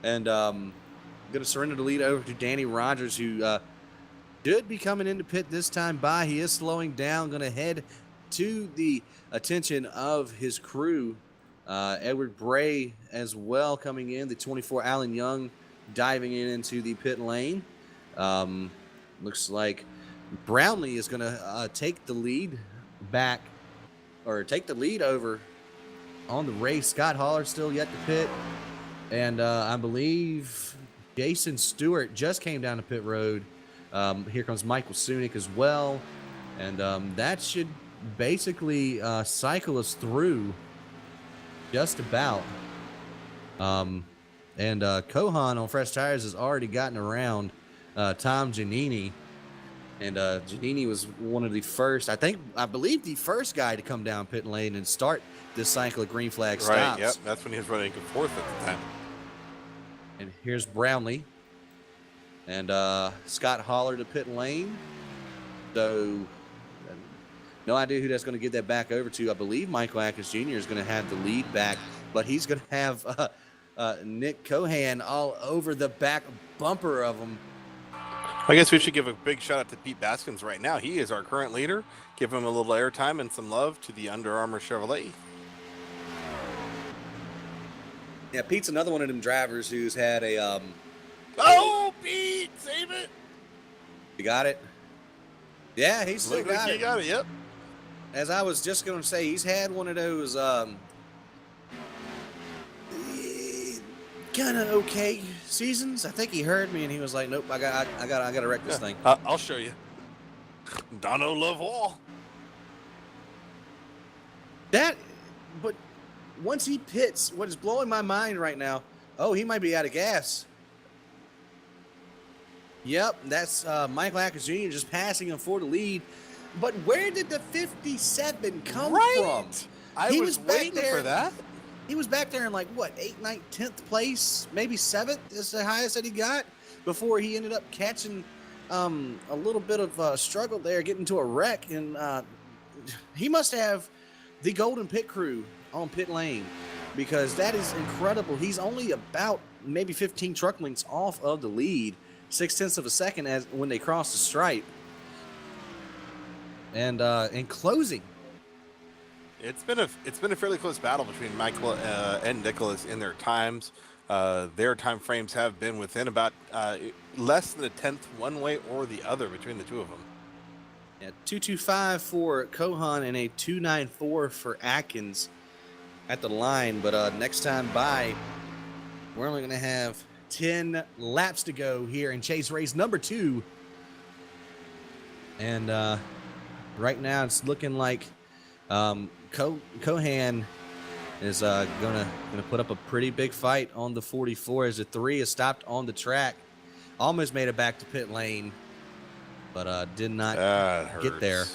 And gonna surrender the lead over to Danny Rogers, who should be coming into pit this time by. He is slowing down. Gonna head to the attention of his crew. Edward Bray as well coming in. The 24 Allen Young diving into the pit lane. Looks like Brownlee is going to take the lead back, or take the lead over on the race. Scott Holler still yet to pit. And I believe Jason Stewart just came down the pit road. Here comes Michael Sunick as well. And that should basically cycle us through just about. And Kohan on Fresh Tires has already gotten around Tom Giannini. And Giannini was one of the first, I believe the first guy to come down pit lane and start this cycle of green flag stops. Right, yep, that's when he was running fourth at the time. And here's Brownlee. And Scott Holler to pit lane. So no idea who that's going to get that back over to. I believe Michael Atkins Jr. is going to have the lead back, but he's going to have Nick Cohan all over the back bumper of him. I guess we should give a big shout out to Pete Baskins right now. He is our current leader. Give him a little airtime and some love to the Under Armour Chevrolet. Yeah, Pete's another one of them drivers who's had a... Oh, Pete! Save it! You got it? Yeah, he's still got it. You got it, yep. As I was just going to say, he's had one of those kind of okay seasons. I think he heard me and he was like, "Nope, I got to wreck this thing." I'll show you. Dono Love Wall. But once he pits, what is blowing my mind right now? Oh, he might be out of gas. Yep, that's Michael Atkins Jr. just passing him for the lead. But where did the 57 come from? I was waiting for that. He was back there in like, what, 8th, 9th, 10th place? Maybe 7th is the highest that he got before he ended up catching a little bit of struggle there, getting to a wreck. And he must have the golden pit crew on pit lane because that is incredible. He's only about maybe 15 truck lengths off of the lead, 0.6 of a second as when they cross the stripe. And in closing, it's been a fairly close battle between Michael and Nicholas in their times. Their time frames have been within about less than a tenth one way or the other between the two of them. Yeah, 2.25 for Kohan and a 2.94 for Atkins at the line. But next time by, we're only going to have 10 laps to go here in Chase race number 2. And right now it's looking like Kohan is gonna put up a pretty big fight on the 44 as the 3 is stopped on the track. Almost made it back to pit lane, but did not get there.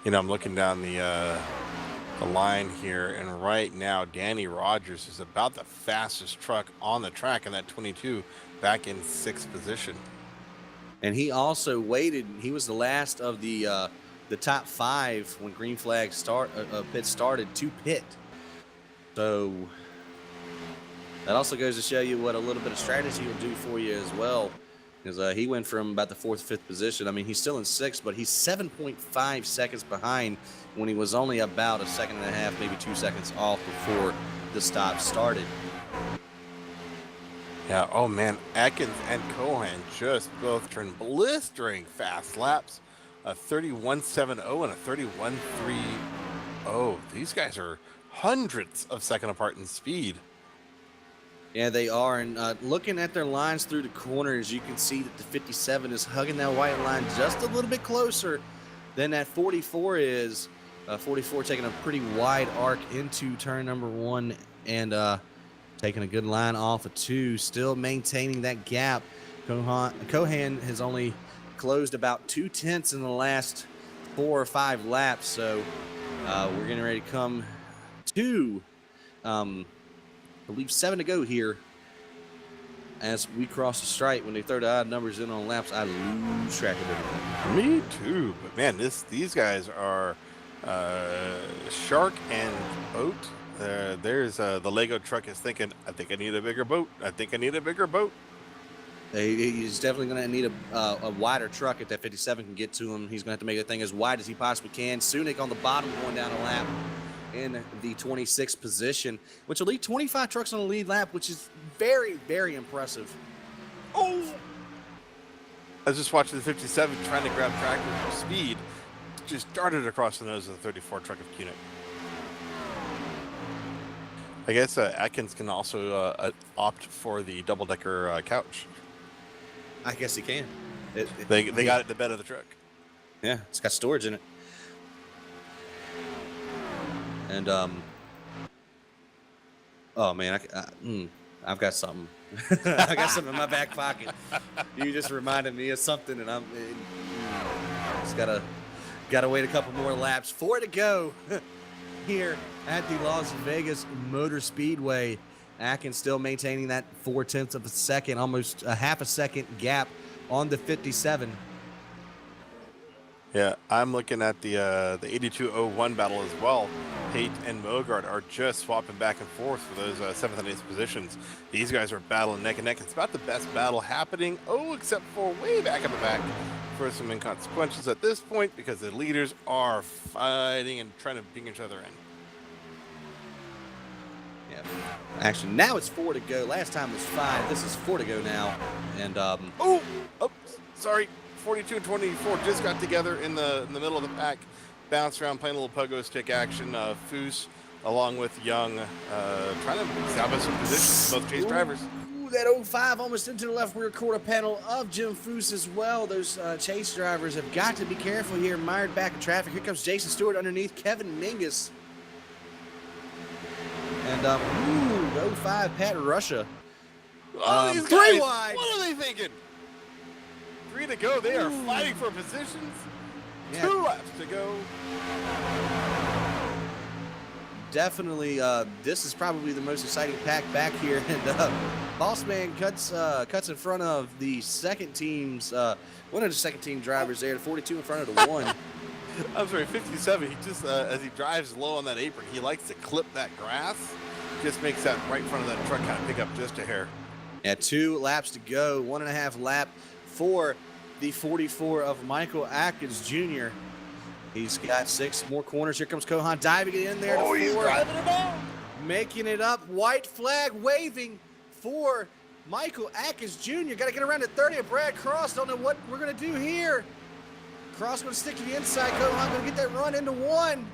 You know, I'm looking down the line here, and right now Danny Rogers is about the fastest truck on the track in that 22, back in 6th position. And he also waited. He was the last of the top 5 when green flag pit started to pit. So that also goes to show you what a little bit of strategy will do for you as well. Because he went from about the 4th, 5th position. I mean, he's still in 6th, but he's 7.5 seconds behind when he was only about a second and a half, maybe 2 seconds off before the stop started. Yeah, oh man, Atkins and Cohan just both turned blistering fast laps. A 31.70 and a 31.30. These guys are hundredths of second apart in speed. Yeah, they are. And looking at their lines through the corners, you can see that the 57 is hugging that white line just a little bit closer than that 44 is. 44 taking a pretty wide arc into turn number 1 and taking a good line off of 2, still maintaining that gap. Cohan has only closed about 2/10 in the last 4 or 5 laps, so we're getting ready to come to, I believe, 7 to go here. As we cross the stripe, when they throw the odd numbers in on laps, I lose track of everything. Me too, but man, these guys are Shark and Boat. There's the Lego truck is thinking, I think I need a bigger boat. I think I need a bigger boat. He's definitely going to need a wider truck if that 57 can get to him. He's going to have to make that thing as wide as he possibly can. Sunik on the bottom going down a lap in the 26th position, which will lead 25 trucks on the lead lap, which is very, very impressive. Oh! I was just watching the 57 trying to grab track with speed. Just darted across the nose of the 34 truck of Kunit. I guess Atkins can also opt for the double-decker couch. I guess he can. They got it in the bed of the truck. Yeah, it's got storage in it. And oh man, I've got something. I got something in my back pocket. You just reminded me of something, and just gotta wait a couple more laps. 4 to go here at the Las Vegas Motor Speedway. Atkins still maintaining that 0.4 of a second, almost a half a second gap on the 57. Yeah, I'm looking at the 8201 battle as well. Haight and Mogart are just swapping back and forth for those 7th and 8th positions. These guys are battling neck and neck. It's about the best battle happening. Oh, except for way back in the back for some inconsequentials at this point because the leaders are fighting and trying to bring each other in. Yeah, actually, now it's 4 to go. Last time was 5. This is 4 to go now. And oh, sorry. 42 and 24 just got together in the middle of the pack, bounced around playing a little pogo stick action. Foose along with Young trying to establish some positions, both chase drivers. Ooh, that 05 almost into the left rear quarter panel of Jim Foose as well. Those chase drivers have got to be careful here, mired back in traffic. Here comes Jason Stewart underneath Kevin Mingus. And the 05 Pat Russia. Oh, these 3 guys, wide. what are they thinking? 3 to go. They are fighting for positions. Yeah. 2 laps to go. Definitely, this is probably the most exciting pack back here. And Bossman cuts in front of the second team's, one of the second team drivers there, the 42 in front of the 1. I'm sorry, 57. He just, as he drives low on that apron, he likes to clip that grass. Just makes that right in front of that truck kind of pick up just a hair. Yeah, 2 laps to go, 1.5 lap for the 44 of Michael Atkins Jr. He's got 6 more corners. Here comes Cohan diving it in there. Oh, he's driving it out. Making it up. White flag waving for Michael Atkins Jr. Got to get around to 30 of Brad Cross. Don't know what we're going to do here. Cross going to stick to the inside. Cohan going to get that run into 1.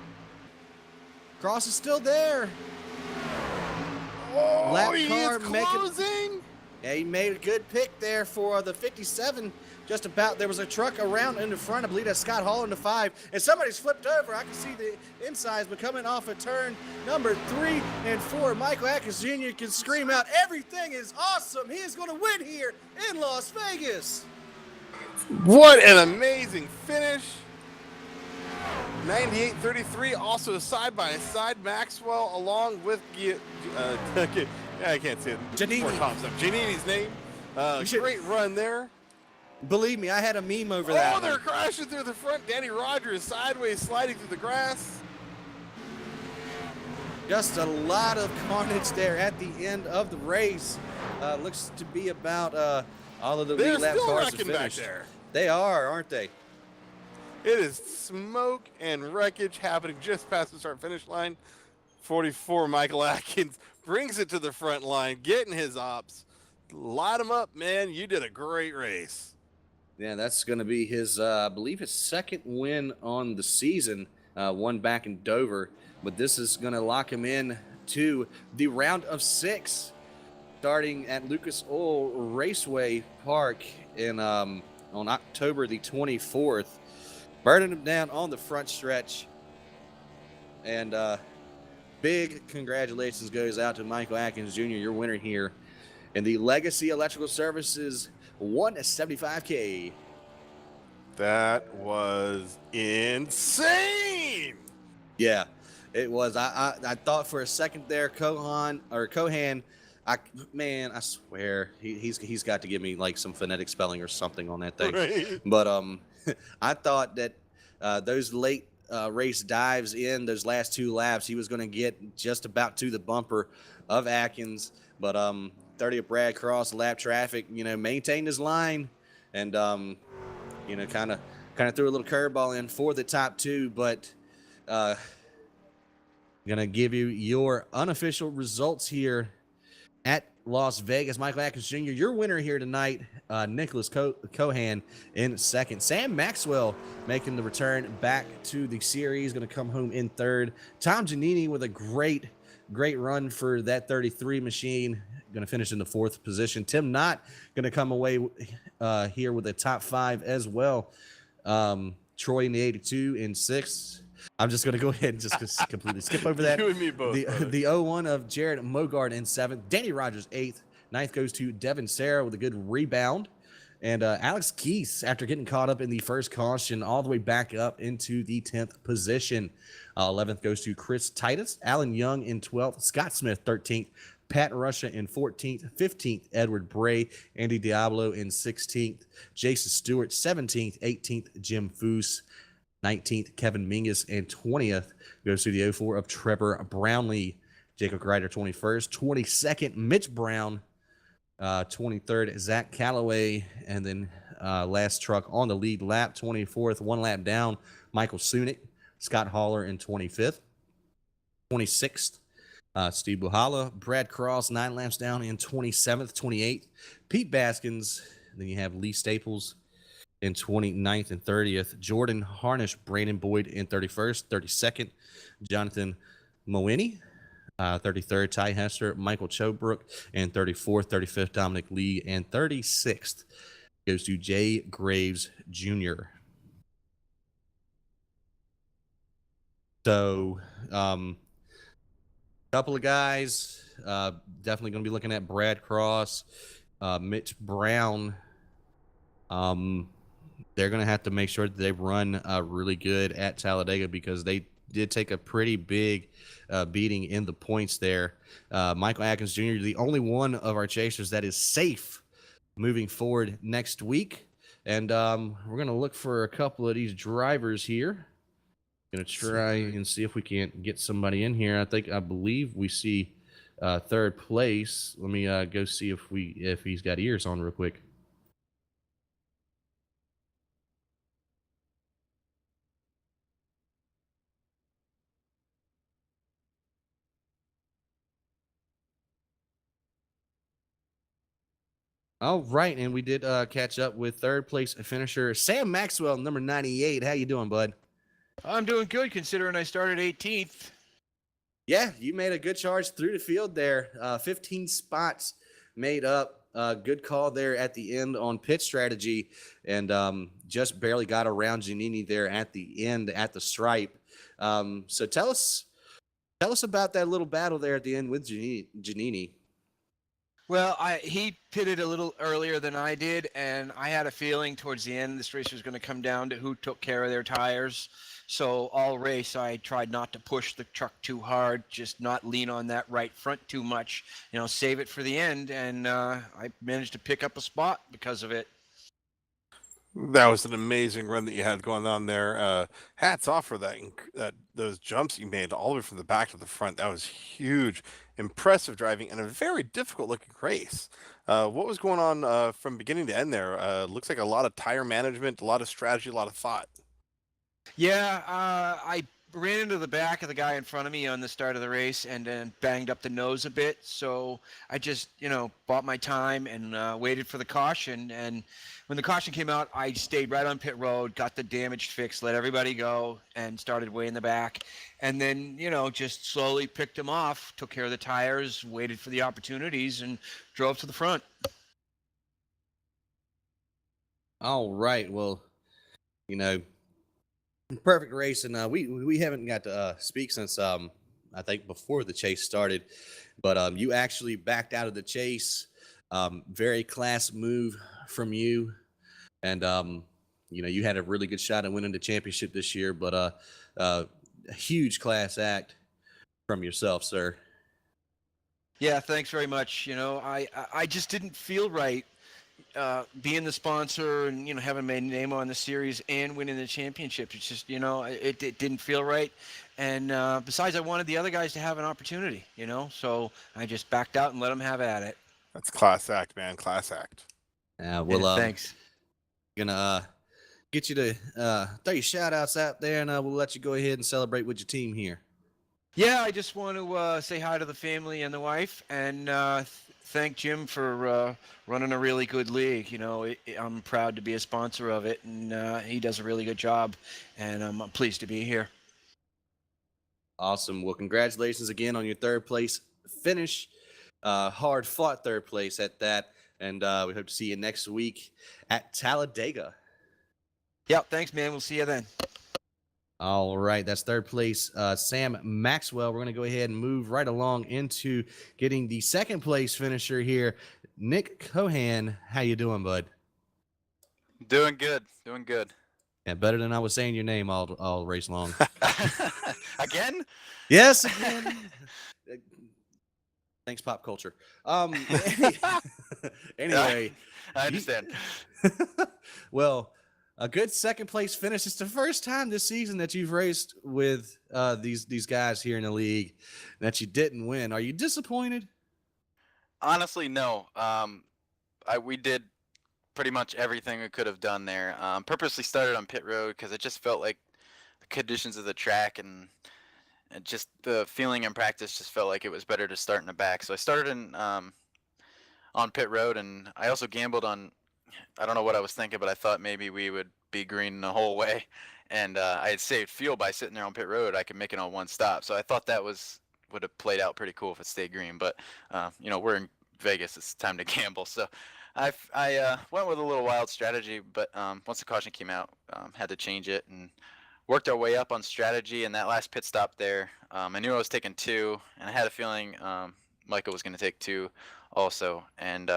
Cross is still there. Oh, Lap he car is closing. Yeah, he made a good pick there for the 57. Just about, there was a truck around in the front. I believe that's Scott Hall in the 5. And somebody's flipped over. I can see the insides, but coming off of turn number 3 and 4, Michael Atkins Jr. can scream out, everything is awesome. He is going to win here in Las Vegas. What an amazing finish. 98-33, also side by side. Maxwell along with I can't say it. Giannini's name. Great run there. Believe me, I had a meme over that. Oh, they're crashing through the front. Danny Rogers sideways sliding through the grass. Just a lot of carnage there at the end of the race. Looks to be about all of the lead lap cars are finished. Back there. They are, aren't they? It is smoke and wreckage happening just past the start-finish line. 44, Michael Atkins brings it to the front line, getting his ops. Light him up, man. You did a great race. Yeah, that's going to be his, I believe, his second win on the season. One back in Dover. But this is going to lock him in to the round of 6 starting at Lucas Oil Raceway Park on October the 24th, burning them down on the front stretch. And big congratulations goes out to Michael Atkins Jr., your winner here in the Legacy Electrical Services 175K. That was insane. Yeah, it was. I thought for a second there, Cohan, I swear he's got to give me like some phonetic spelling or something on that thing. Right. But I thought that those late race dives in those last 2 laps, he was going to get just about to the bumper of Atkins. But 30 of Brad Cross lap traffic, maintained his line and kind of threw a little curveball in for the top 2. But gonna give you your unofficial results here at Las Vegas. Michael Atkins Jr., your winner here tonight. Nicholas Cohan in second. Sam Maxwell making the return back to the series, going to come home in third. Tom Giannini with a great run for that 33 machine, going to finish in the 4th position. Tim Knott going to come away here with a top 5 as well. Troy in the 82 in 6th. I'm just going to go ahead and just completely skip over that. You and me both. The 01 of Jared Mogard in 7th. Danny Rogers 8th. 9th goes to Devin Sarah with a good rebound. And Alex Keith, after getting caught up in the first caution, all the way back up into the 10th position. 11th goes to Chris Titus. Alan Young in 12th. Scott Smith 13th. Pat Russia in 14th. 15th, Edward Bray. Andy Diablo in 16th. Jason Stewart 17th. 18th, Jim Foose. 19th, Kevin Mingus, and 20th goes to the 04 of Trevor Brownlee. Jacob Greider, 21st. 22nd, Mitch Brown. 23rd, Zach Calloway. And then last truck on the lead lap, 24th, 1 lap down, Michael Sunick. Scott Haller in 25th. 26th, Steve Buhala. Brad Cross, 9 laps down in 27th. 28th, Pete Baskins. Then you have Lee Staples in 29th and 30th. Jordan Harnish, Brandon Boyd in 31st. 32nd, Jonathan Moini. 33rd, Ty Hester, Michael Chobrook. And 34th, 35th, Dominic Lee. And 36th goes to Jay Graves Jr. So, couple of guys, definitely going to be looking at Brad Cross, Mitch Brown. They're going to have to make sure that they run really good at Talladega because they did take a pretty big beating in the points there. Michael Atkins Jr., the only one of our chasers that is safe moving forward next week. And we're going to look for a couple of these drivers here. Going to try and see if we can't get somebody in here. I believe we see 3rd place. Let me go see if he's got ears on real quick. All right, and we did catch up with 3rd place finisher Sam Maxwell, number 98. How you doing, bud? I'm doing good considering I started 18th. Yeah, you made a good charge through the field there. 15 spots made up. Good call there at the end on pit strategy, and just barely got around Giannini there at the end at the stripe. So tell us about that little battle there at the end with Giannini. Well, he pitted a little earlier than I did, and I had a feeling towards the end this race was going to come down to who took care of their tires. So all race, I tried not to push the truck too hard, just not lean on that right front too much, save it for the end, and I managed to pick up a spot because of it. That was an amazing run that you had going on there. Hats off for those jumps you made all the way from the back to the front. That was huge, impressive driving, and a very difficult looking race. What was going on from beginning to end there? Looks like a lot of tire management, a lot of strategy, a lot of thought. Yeah, I ran into the back of the guy in front of me on the start of the race and then banged up the nose a bit. So I just, bought my time and waited for the caution. And when the caution came out, I stayed right on pit road, got the damage fixed, let everybody go, and started way in the back. And then, just slowly picked them off, took care of the tires, waited for the opportunities, and drove to the front. All right. Well, perfect race, and we haven't got to speak since I think before the chase started, but you actually backed out of the chase. Very class move from you, and you had a really good shot at winning the championship this year, but a huge class act from yourself, sir. Yeah, thanks very much. I just didn't feel right being the sponsor and having my name on the series and winning the championship. It's just it didn't feel right, and besides, I wanted the other guys to have an opportunity. So I just backed out and let them have at it. That's class act, man. Class act. Well, thanks. Gonna get you to throw your shout outs out there, and we'll let you go ahead and celebrate with your team here. Yeah, I just want to say hi to the family and the wife, and thank Jim for running a really good league. I'm proud to be a sponsor of it, and he does a really good job, and I'm pleased to be here. Awesome. Well, congratulations again on your third place finish. Hard fought third place at that, and we hope to see you next week at Talladega. Yeah, thanks, man. We'll see you then. All right, that's third place, Sam Maxwell. We're going to go ahead and move right along into getting the second place finisher here, Nick Cohan. How you doing, bud? Doing good. Yeah, better than I was saying your name all race long. Again? Yes, again. Thanks, pop culture. Anyway, I understand. Well, a good second place finish. It's the first time this season that you've raced with these guys here in the league that you didn't win. Are you disappointed? Honestly, no. We did pretty much everything we could have done there. Purposely started on pit road because it just felt like the conditions of the track and just the feeling in practice just felt like it was better to start in the back. So I started on pit road, and I also gambled on. I don't know what I was thinking, but I thought maybe we would be green the whole way, and I had saved fuel by sitting there on pit road. I could make it on one stop, so I thought that would have played out pretty cool if it stayed green. But we're in Vegas; it's time to gamble. So I went with a little wild strategy, but once the caution came out, had to change it and worked our way up on strategy. And that last pit stop there, I knew I was taking 2, and I had a feeling Michael was going to take 2 also, and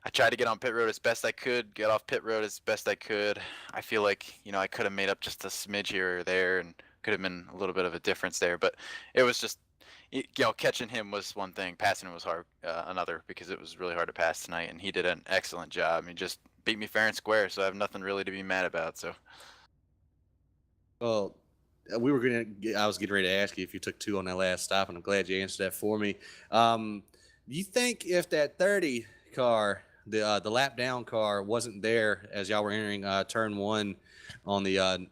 I tried to get on pit road as best I could, get off pit road as best I could. I feel like, I could have made up just a smidge here or there and could have been a little bit of a difference there. But it was just, catching him was one thing. Passing him was hard, another, because it was really hard to pass tonight. And he did an excellent job. He just beat me fair and square, so I have nothing really to be mad about. So. Well, I was getting ready to ask you if you took 2 on that last stop, and I'm glad you answered that for me. Do you think if that 30 car, the lap down car, wasn't there as y'all were entering turn 1 on the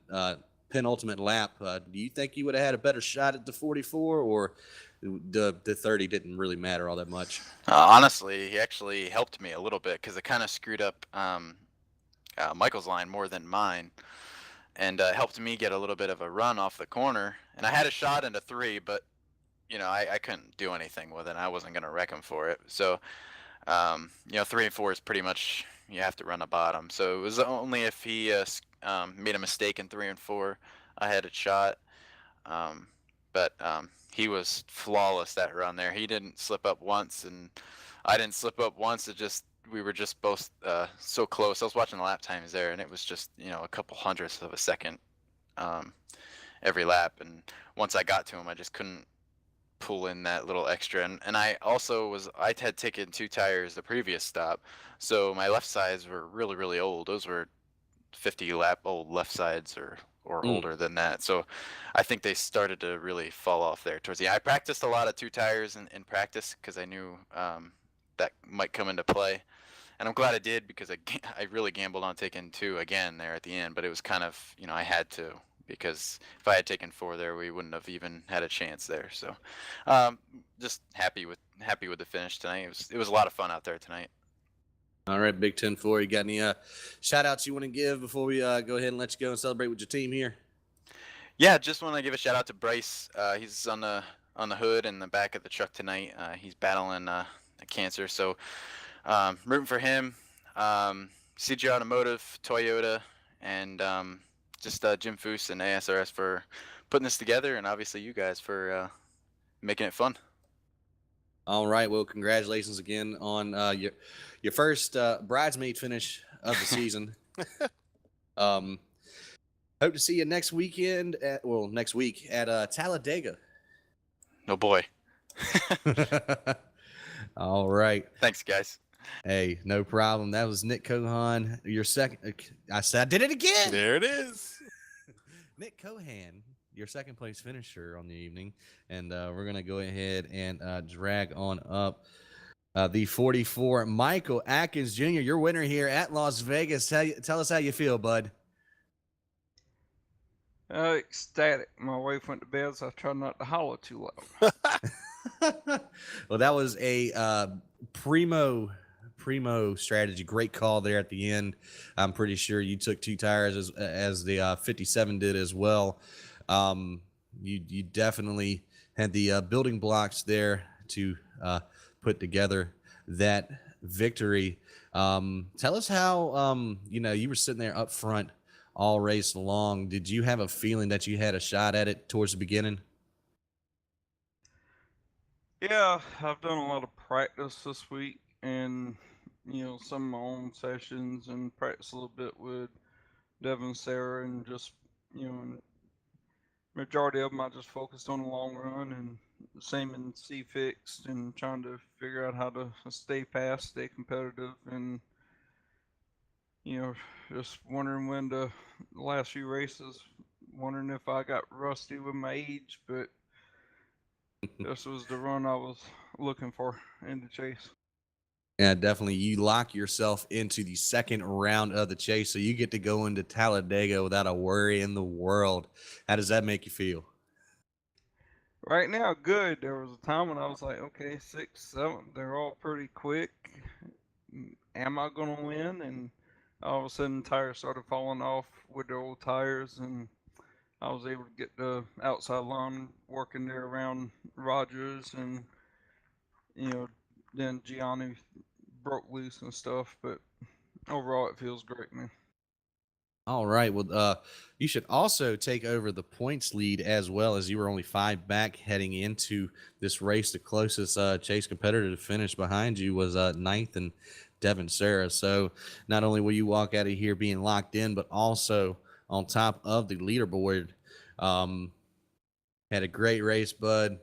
penultimate lap, do you think you would have had a better shot at the 44, or the 30 didn't really matter all that much? Honestly, he actually helped me a little bit because it kind of screwed up Michael's line more than mine, and helped me get a little bit of a run off the corner. And I had a shot into 3, but I couldn't do anything with it. I wasn't going to wreck him for it. So 3 and 4 is pretty much, you have to run a bottom. So it was only if he made a mistake in 3 and 4, I had a shot. But he was flawless that run there. He didn't slip up once, and I didn't slip up once. We were just both so close. I was watching the lap times there, and it was just a couple hundredths of a second every lap. And once I got to him, I just couldn't pull in that little extra. And I had taken 2 tires the previous stop, so my left sides were really, really old. Those were 50 lap old left sides or older than that. So I think they started to really fall off there towards the end. I practiced a lot of 2 tires in practice because I knew that might come into play. And I'm glad I did, because I really gambled on taking 2 again there at the end, but it was kind of, I had to, because if I had taken 4 there, we wouldn't have even had a chance there. So, just happy with the finish tonight. It was a lot of fun out there tonight. All right, Big 10-4. You got any shout outs you want to give before we go ahead and let you go and celebrate with your team here? Yeah, just want to give a shout out to Bryce. He's on the hood and the back of the truck tonight. He's battling a cancer, so rooting for him. CG Automotive, Toyota, and just Jim Foose and ASRS for putting this together, and obviously you guys for making it fun. All right. Well, congratulations again on your first bridesmaid finish of the season. Hope to see you next week at Talladega. Oh boy. All right. Thanks, guys. Hey, no problem. That was Nick Cohan. Your second. I did it again. There it is. Nick Cohan, your second place finisher on the evening, and we're gonna go ahead and drag on up the 44. Michael Atkins Jr., your winner here at Las Vegas. Tell us how you feel, bud. Ecstatic. My wife went to bed, so I tried not to holler too loud. Well, that was a primo strategy. Great call there at the end. I'm pretty sure you took 2 tires as the 57 did as well. You definitely had the building blocks there to put together that victory. Tell us how you were sitting there up front all race long. Did you have a feeling that you had a shot at it towards the beginning? Yeah, I've done a lot of practice this week, and some of my own sessions, and practice a little bit with Devin, Sarah, and just majority of them I just focused on the long run, and the same in Svcs, and trying to figure out how to stay fast, stay competitive, and just wondering when the last few races, wondering if I got rusty with my age, but this was the run I was looking for in the chase. Yeah, definitely. You lock yourself into the second round of the chase, so you get to go into Talladega without a worry in the world. How does that make you feel? Right now, good. There was a time when I was like, okay, 6, 7, they're all pretty quick. Am I going to win? And all of a sudden, tires started falling off with the old tires, and I was able to get the outside line working there around Rogers, and then Gianni broke loose and stuff. But overall, it feels great, man. All right. Well, you should also take over the points lead as well, as you were only 5 back heading into this race. The closest chase competitor to finish behind you was 9th and Devin Sarah. So not only will you walk out of here being locked in, but also on top of the leaderboard. Had a great race, bud.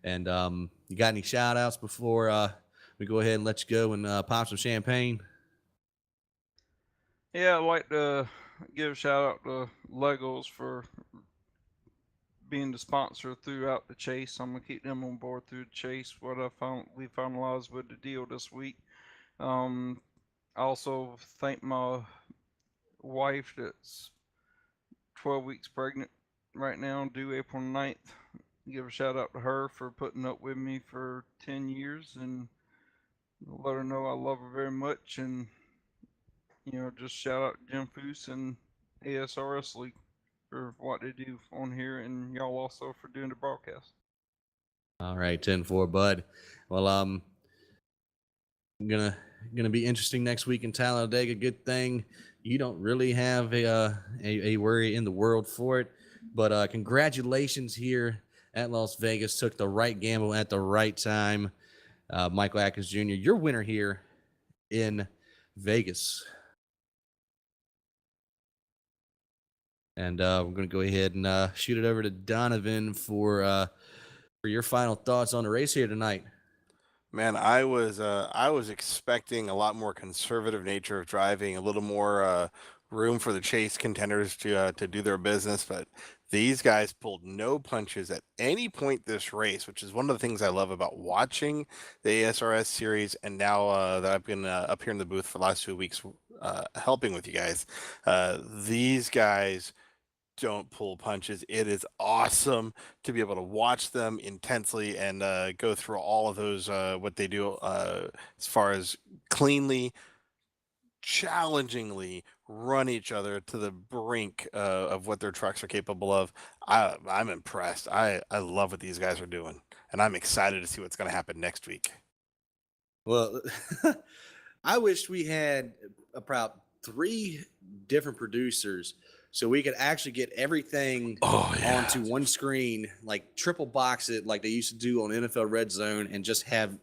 And you got any shout outs before we go ahead and let you go and pop some champagne? Yeah, I'd like to give a shout out to Legos for being the sponsor throughout the chase. I'm gonna keep them on board through the chase. We finalized with the deal this week. I also thank my wife that's 12 weeks pregnant right now, due April 9th. Give a shout out to her for putting up with me for 10 years, and let her know I love her very much. And just shout out Jim Foose and ASRS League for what they do on here, and y'all also for doing the broadcast. All right, 10-4, bud. Well, gonna be interesting next week in Talladega. Good thing you don't really have a worry in the world for it. But congratulations here at Las Vegas. Took the right gamble at the right time. Michael Atkins Jr., your winner here in Vegas. And we're going to go ahead and shoot it over to Donovan for your final thoughts on the race here tonight. Man, I was expecting a lot more conservative nature of driving, a little more room for the chase contenders to do their business, but these guys pulled no punches at any point this race, which is one of the things I love about watching the ASRS series. And now that I've been up here in the booth for the last 2 weeks helping with you guys, these guys don't pull punches. It is awesome to be able to watch them intensely and go through all of those, what they do as far as cleanly, challengingly run each other to the brink of what their trucks are capable of. I'm impressed. I love what these guys are doing, and I'm excited to see what's going to happen next week. Well, I wish we had about 3 different producers so we could actually get everything onto one screen, like triple box it like they used to do on NFL Red Zone, and just have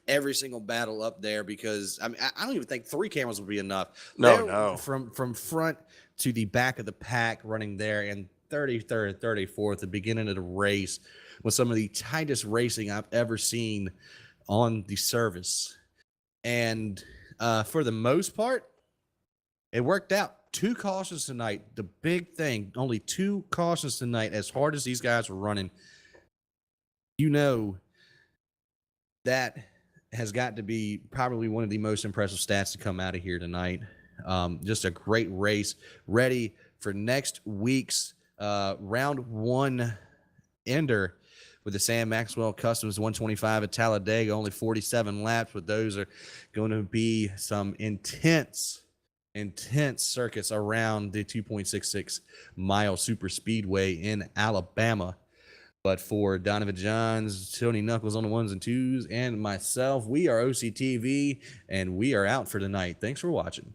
every single battle up there, because I mean, I don't even think 3 cameras would be enough. No. From front to the back of the pack running there, and 33rd, 34th, the beginning of the race was some of the tightest racing I've ever seen on the service. And for the most part, it worked out. 2 cautions tonight. The big thing, only 2 cautions tonight. As hard as these guys were running, you know, that has got to be probably one of the most impressive stats to come out of here tonight. Just a great race, ready for next week's round 1 ender with the Sam Maxwell Customs 125 at Talladega. Only 47 laps, but those are going to be some intense circuits around the 2.66 mile super speedway in Alabama. But for Donovan Johns, Tony Knuckles on the 1s and 2s, and myself, we are OCTV, and we are out for tonight. Thanks for watching.